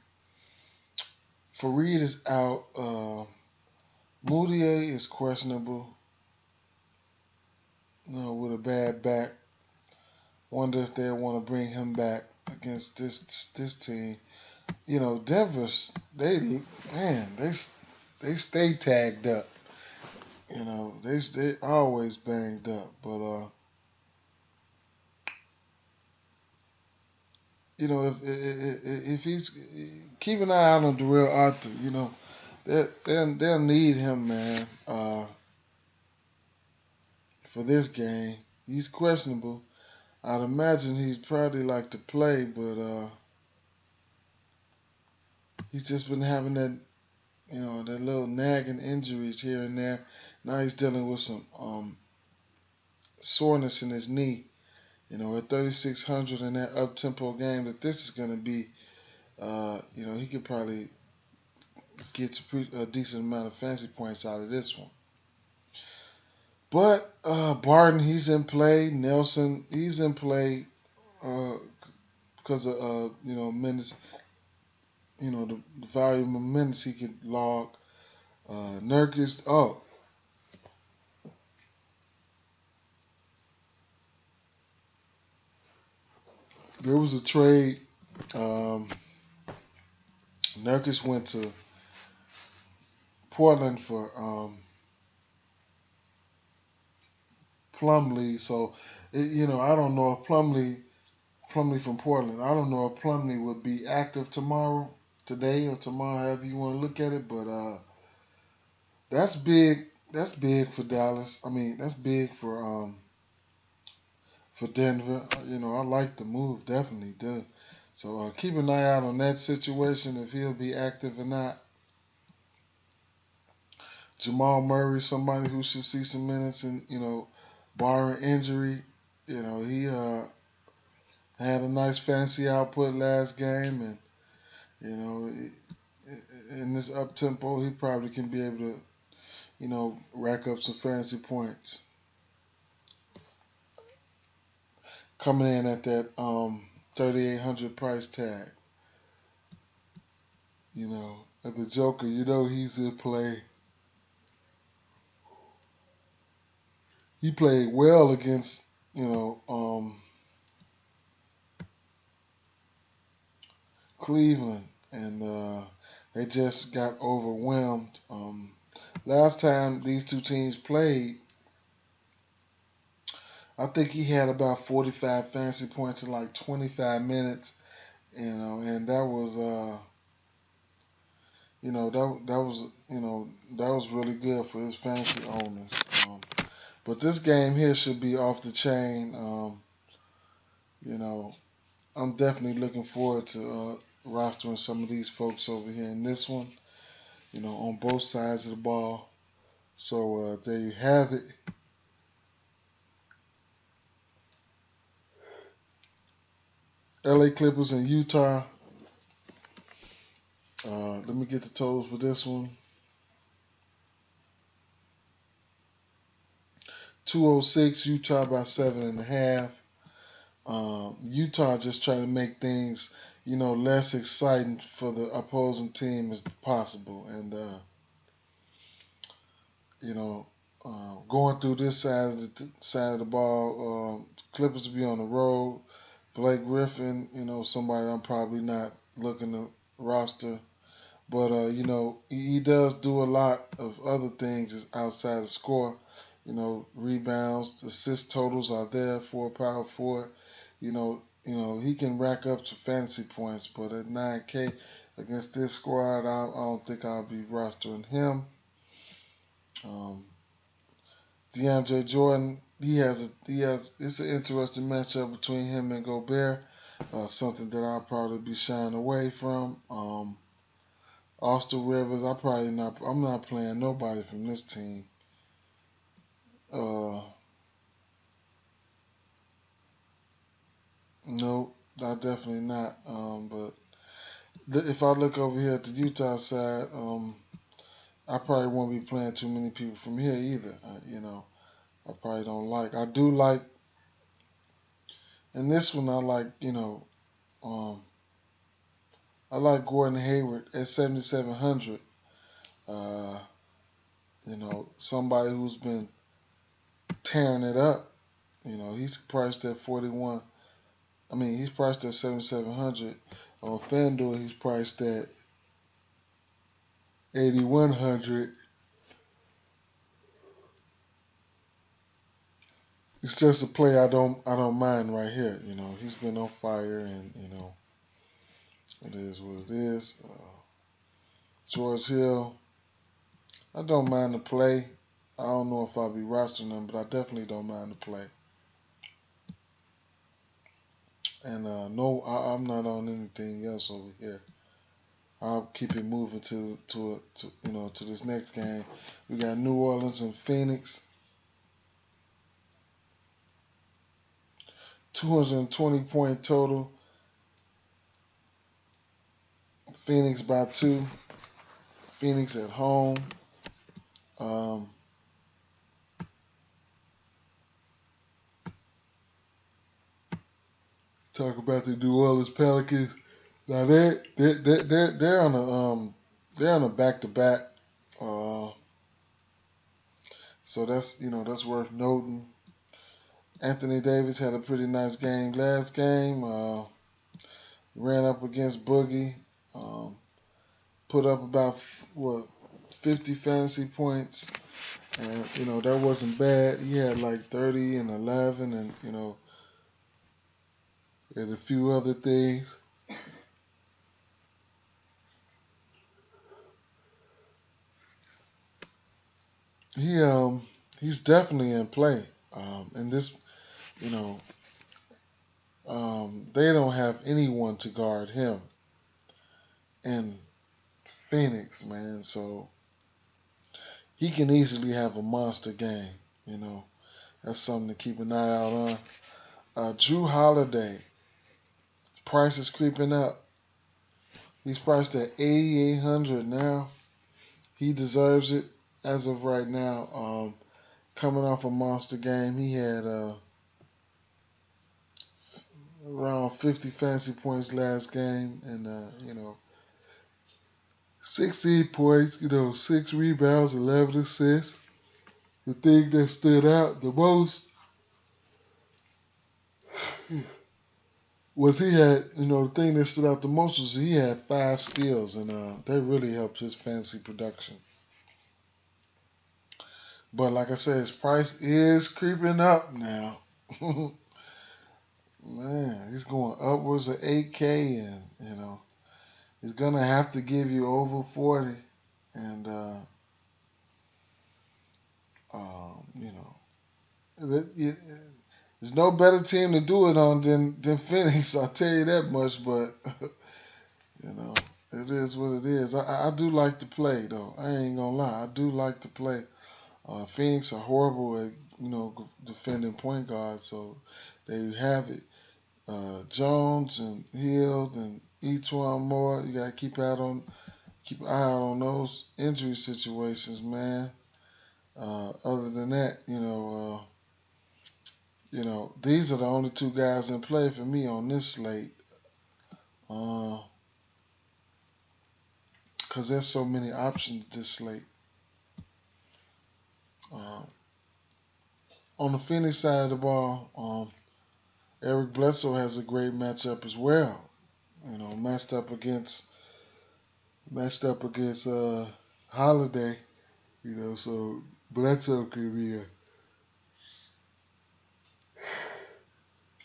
Fareed is out. Moutier is questionable. With a bad back. Wonder if they want to bring him back against this team. Denver, they stay tagged up. They always banged up. But if he's keep an eye out on Darrell Arthur, they'll need him, man. For this game, he's questionable. I'd imagine he'd probably like to play, but he's just been having that little nagging injuries here and there. Now he's dealing with some soreness in his knee. At 3,600 in that up-tempo game that this is going to be, he could probably get a decent amount of fantasy points out of this one. But Barton, he's in play. Nelson, he's in play because of minutes. The volume of minutes he could log. Nurkic, there was a trade. Nurkic went to Portland for Plumlee, so I don't know if Plumlee from Portland. I don't know if Plumlee would be active today or tomorrow, however you want to look at it. But that's big. That's big for Dallas. I mean, that's big for Denver. I like the move, definitely do. So keep an eye out on that situation, if he'll be active or not. Jamal Murray, somebody who should see some minutes, and barring injury, he had a nice fantasy output last game, and in this up tempo, he probably can be able to rack up some fantasy points. Coming in at that 3,800 price tag. At the Joker, he's in play. He played well against, Cleveland, and they just got overwhelmed. Last time these two teams played, I think he had about 45 fantasy points in like 25 minutes, and that was that was really good for his fantasy owners. But this game here should be off the chain. You know, I'm definitely looking forward to rostering some of these folks over here in this one. You know, on both sides of the ball. So there you have it. LA Clippers and Utah. Let me get the totals for this one. 206, Utah by 7.5. Utah just trying to make things, less exciting for the opposing team as possible. And, going through this side of the ball, Clippers will be on the road. Blake Griffin, somebody I'm probably not looking to roster. But, he does do a lot of other things outside the score. Rebounds, assist totals are there for a power forward. He can rack up to fantasy points, but at 9K against this squad, I don't think I'll be rostering him. DeAndre Jordan, it's an interesting matchup between him and Gobert. Something that I'll probably be shying away from. Austin Rivers, I'm not playing nobody from this team. Nope, I definitely not. But if I look over here at the Utah side, I probably won't be playing too many people from here either. I probably don't like. I do like, and this one I like. I like Gordon Hayward at 7,700. Somebody who's been tearing it up. He's priced at 41. He's priced at 7,700. On Fanduel, he's priced at 8,100. It's just a play I don't mind right here. He's been on fire, and it is what it is. George Hill, I don't mind the play. I don't know if I'll be rostering him, but I definitely don't mind the play. And no, I'm not on anything else over here. I'll keep it moving to this next game. We got New Orleans and Phoenix. 220-point total. Phoenix by 2. Phoenix at home. Talk about the New Orleans Pelicans. Now they're on a back-to-back. So that's worth noting. Anthony Davis had a pretty nice game last game. Ran up against Boogie. Put up about 50 fantasy points, and that wasn't bad. He had like 30 and 11, and and a few other things. He's definitely in play. And this, they don't have anyone to guard him in Phoenix, man. So he can easily have a monster game. That's something to keep an eye out on. Drew Holiday, price is creeping up. He's priced at 8,800 now. He deserves it as of right now. Coming off a monster game, he had around 50 fantasy points last game, and 16 points, 6 rebounds, 11 assists. The thing that stood out the most was the thing that stood out the most was he had 5 steals, and that really helped his fantasy production. But like I said, his price is creeping up now. Man, he's going upwards of 8K, and he's gonna have to give you over 40, and There's no better team to do it on than Phoenix. I'll tell you that much. But you know, it is what it is. I do like to play though. I ain't gonna lie. I do like to play. Phoenix are horrible at defending point guards, so there you have it. Jones and Hill and Etwan Moore. You gotta keep an eye out on those injury situations, man. Other than that, these are the only two guys in play for me on this slate. Because there's so many options this slate. On the Phoenix side of the ball, Eric Bledsoe has a great matchup as well. Matched up against Holiday. So Bledsoe could be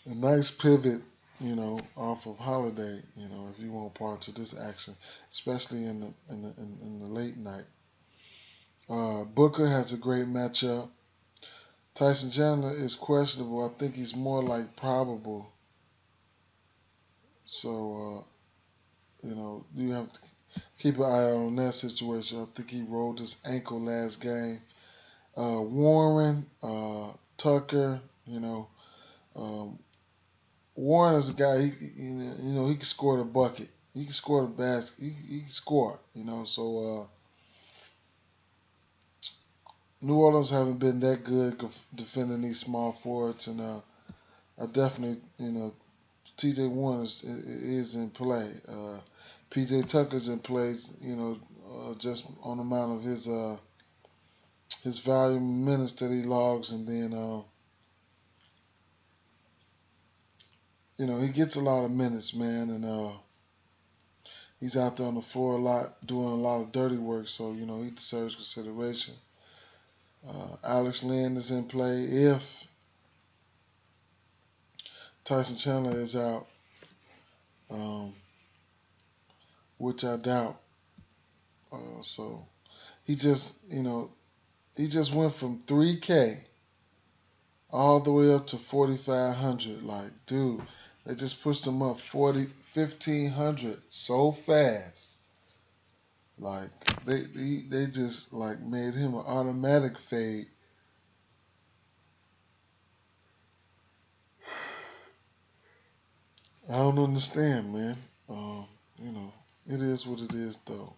a nice pivot, off of Holiday, if you want parts of this action, especially in the late night. Booker has a great matchup. Tyson Chandler is questionable. I think he's more like probable. So, you have to keep an eye on that situation. I think he rolled his ankle last game. Warren, Tucker, Warren is a guy. He can score the bucket. He can score the basket. He can score. So New Orleans haven't been that good defending these small forwards, and I definitely T.J. Warren is in play. P.J. Tucker's in play. Just on the amount of his volume minutes that he logs, and then he gets a lot of minutes, man, and he's out there on the floor a lot, doing a lot of dirty work, so, he deserves consideration. Alex Lynn is in play if Tyson Chandler is out, which I doubt. So he just went from 3K all the way up to 4,500. Like, dude, they just pushed him up 1,500 so fast. Like, they just like made him an automatic fade. I don't understand, man. It is what it is, though.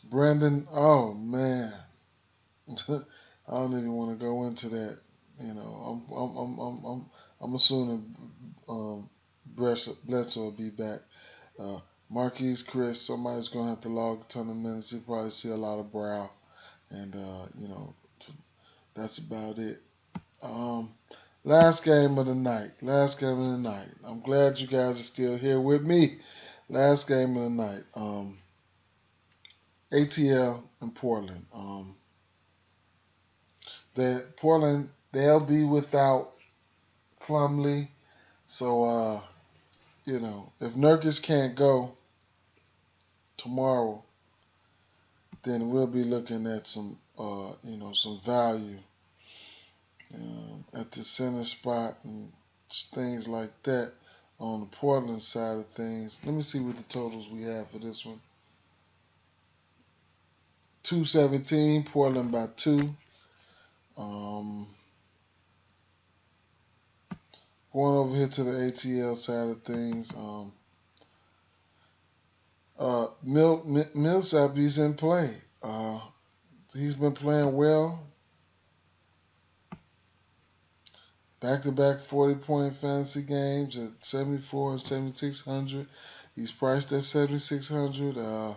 Brandon, oh man, I don't even want to go into that. I'm assuming Bledsoe will be back. Marquise Chris, somebody's gonna have to log a ton of minutes. You'll probably see a lot of brow, and that's about it. Last game of the night. I'm glad you guys are still here with me. Last game of the night. ATL and Portland. Portland, they'll be without Plumlee. So, if Nurkic can't go tomorrow, then we'll be looking at some value at the center spot and things like that on the Portland side of things. Let me see what the totals we have for this one. 217, Portland by 2. Going over here to the ATL side of things. Millsap, he's in play. He's been playing well. Back-to-back 40-point fantasy games at 7,400 and 7,600. He's priced at 7,600.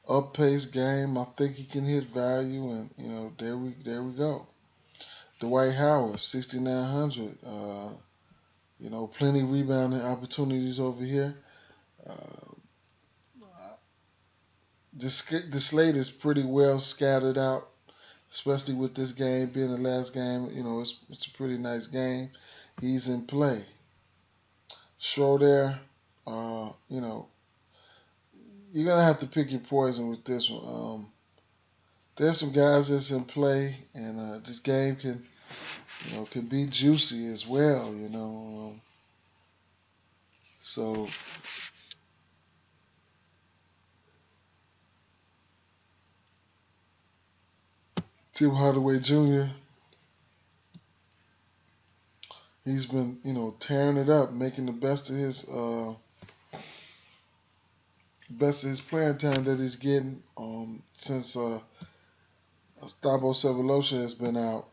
Up-paced game. I think he can hit value, and there we go. Dwight Howard, 6,900. Plenty rebounding opportunities over here. The slate is pretty well scattered out, especially with this game being the last game. It's a pretty nice game. He's in play. Schroeder, you're going to have to pick your poison with this one. there's some guys that's in play, and this game can be juicy as well. So Tim Hardaway Jr. He's been tearing it up, making the best of his playing time that he's getting since Stabo Sevolosha has been out.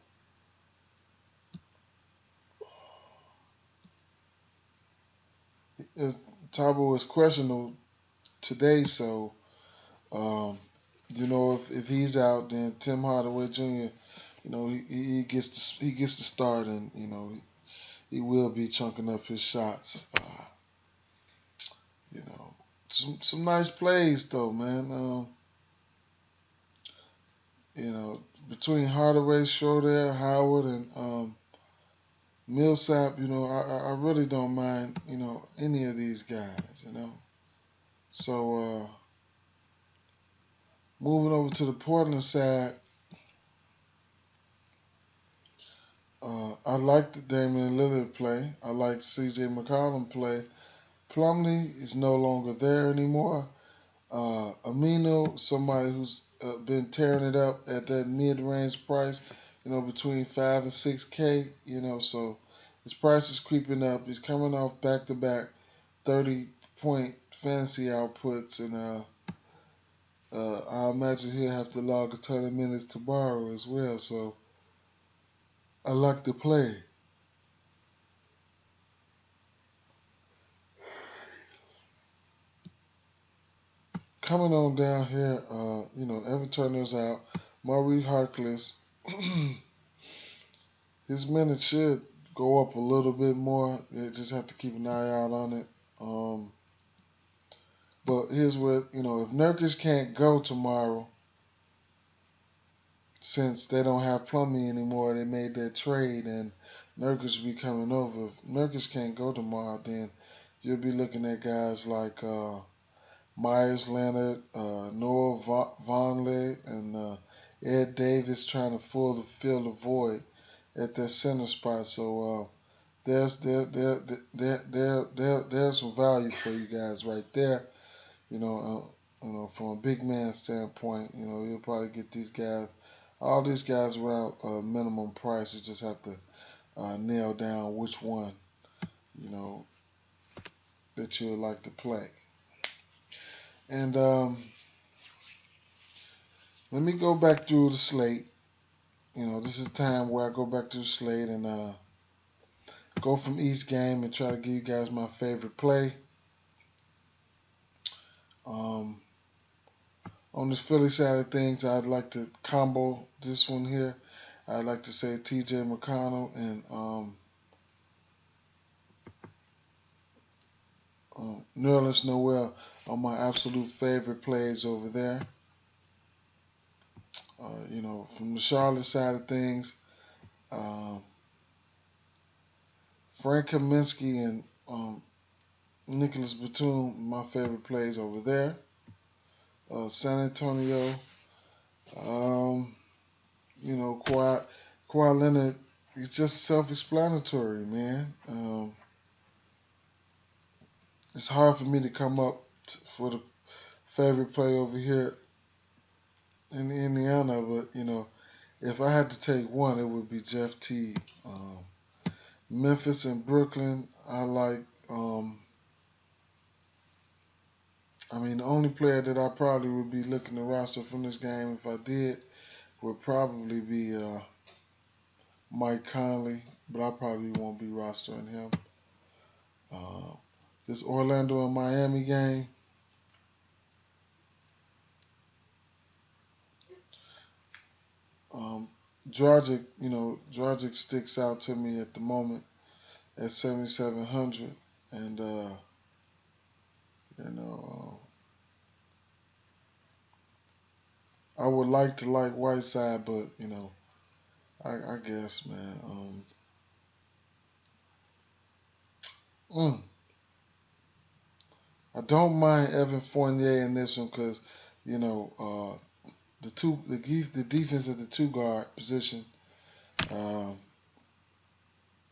Tabo is questionable today, so if he's out, then Tim Hardaway Jr. He gets to start, and he will be chunking up his shots. Some nice plays though, man. Between Hardaway, Schroeder, Howard, and Millsap, I really don't mind, any of these guys. So moving over to the Portland side, I like the Damian Lillard play. I like C.J. McCollum play. Plumlee is no longer there anymore. Amino, somebody who's been tearing it up at that mid-range price, between 5 and 6K, so his price is creeping up. He's coming off back-to-back 30-point fantasy outputs, and I imagine he'll have to log a ton of minutes tomorrow as well, so I like the play. Coming on down here, Evan Turner's out. Maurice Harkless, his minutes should go up a little bit more. They just have to keep an eye out on it. But here's what, if Nurkic can't go tomorrow, since they don't have Plumlee anymore, they made that trade, and Nurkic will be coming over. If Nurkic can't go tomorrow, then you'll be looking at guys like Myers Leonard, Noah Vonleh, and Ed Davis trying to fill the void at that center spot. So there's some value for you guys right there. From a big man standpoint, you'll probably get all these guys around a minimum price. You just have to nail down which one, that you would like to play. And let me go back through the slate. This is time where I go back to the slate and go from each game and try to give you guys my favorite play. On this Philly side of things, I'd like to combo this one here. I'd like to say T.J. McConnell and Nerlens Noel are my absolute favorite plays over there. From the Charlotte side of things, Frank Kaminsky and Nicholas Batum, my favorite plays over there. San Antonio, Kawhi Leonard, it's just self-explanatory, man. It's hard for me to come up for the favorite play over here in Indiana, but if I had to take one, it would be Jeff Teague. Memphis and Brooklyn, I like. The only player that I probably would be looking to roster from this game, if I did, would probably be Mike Conley, but I probably won't be rostering him. This Orlando and Miami game, Dragic sticks out to me at the moment at 7,700, and I would like to like Whiteside, but I guess, man. I don't mind Evan Fournier in this one because the defense at the 2 guard position. Um,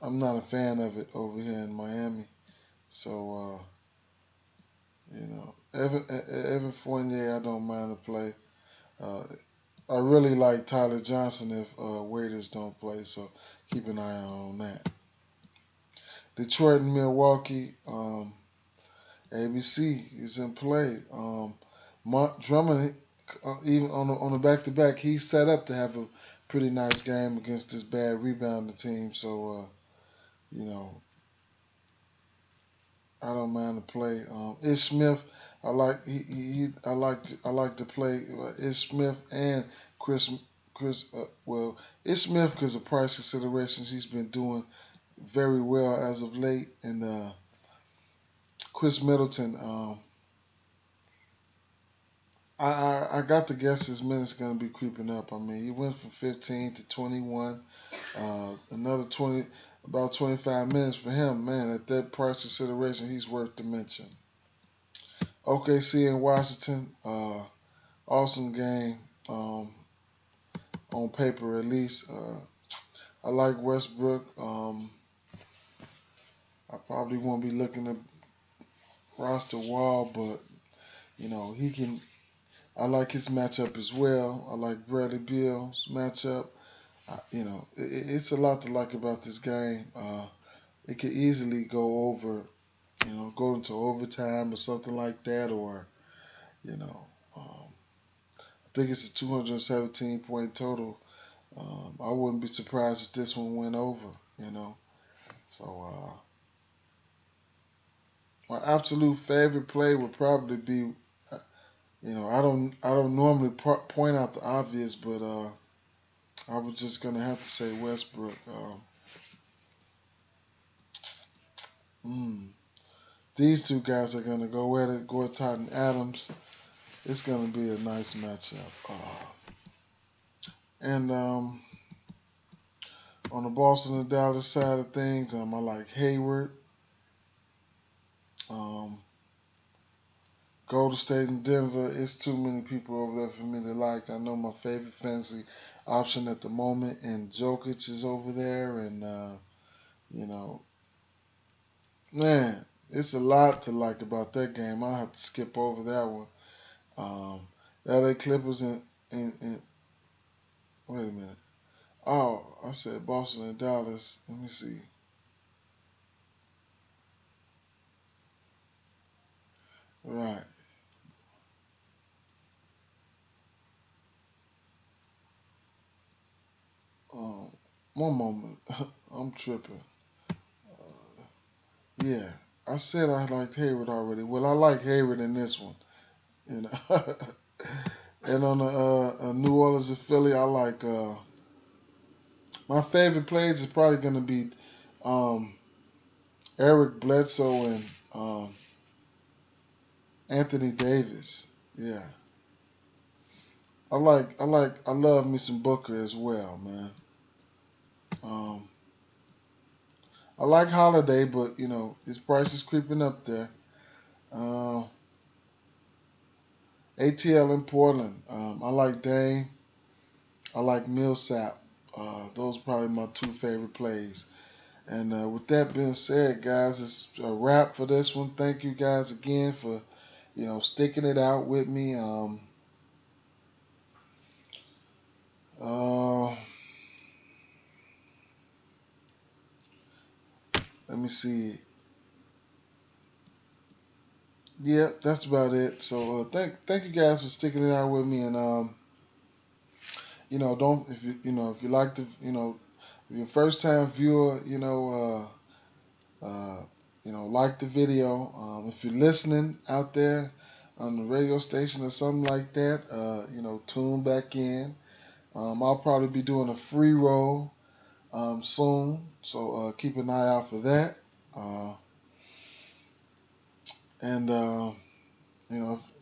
I'm not a fan of it over here in Miami. So Evan Fournier, I don't mind to play. Uh, I really like Tyler Johnson if Waiters don't play, so keep an eye on that. Detroit and Milwaukee, ABC is in play. Drummond, even on the back-to-back, he's set up to have a pretty nice game against this bad rebounding team. So, I don't mind to play. Ish Smith, I like to play Ish Smith and Chris. Ish Smith because of price considerations, he's been doing very well as of late, and Chris Middleton. I got to guess his minutes going to be creeping up. I mean, he went from 15 to 21. Another 20, about 25 minutes for him. Man, at that price consideration, he's worth the mention. OKC and Washington, awesome game on paper at least. I like Westbrook. I probably won't be looking at roster wall, but he can. I like his matchup as well. I like Bradley Beal's matchup. It's a lot to like about this game. It could easily go over, go into overtime or something like that, or I think it's a 217 point total. I wouldn't be surprised if this one went over. So my absolute favorite play would probably be. I don't normally point out the obvious, but I was just gonna have to say Westbrook. These two guys are gonna go at it. Gortat and Adams. It's gonna be a nice matchup. And on the Boston and Dallas side of things, I like Hayward. Golden State and Denver, it's too many people over there for me to like. I know my favorite fantasy option at the moment, and Jokic is over there, and man, it's a lot to like about that game. I'll have to skip over that one. LA Clippers and wait a minute. Oh, I said Boston and Dallas. Let me see. Right. One moment. I'm tripping. Yeah. I said I liked Hayward already. Well, I like Hayward in this one. And on the New Orleans and Philly, I like my favorite plays is probably going to be Eric Bledsoe and Anthony Davis. Yeah. I love me some Booker as well, man. I like Holiday, but his price is creeping up there. ATL in Portland. I like Dame. I like Millsap. Those are probably my 2 favorite plays. And with that being said, guys, it's a wrap for this one. Thank you guys again for sticking it out with me. Let me see. Yeah, that's about it. So thank you guys for sticking it out with me, and don't if you like to if you're a first time viewer, like the video. If you're listening out there on the radio station or something like that, tune back in. I'll probably be doing a free roll soon, so keep an eye out for that. And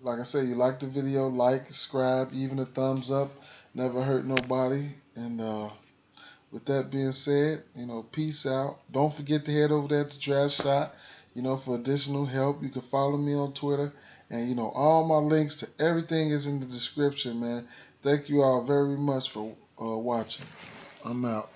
like I said, you like the video, like, subscribe, even a thumbs up, never hurt nobody. And with that being said, peace out. Don't forget to head over there to Draft Shot, for additional help. You can follow me on Twitter And, you know, all my links to everything is in the description, man. Thank you all very much for watching. I'm out.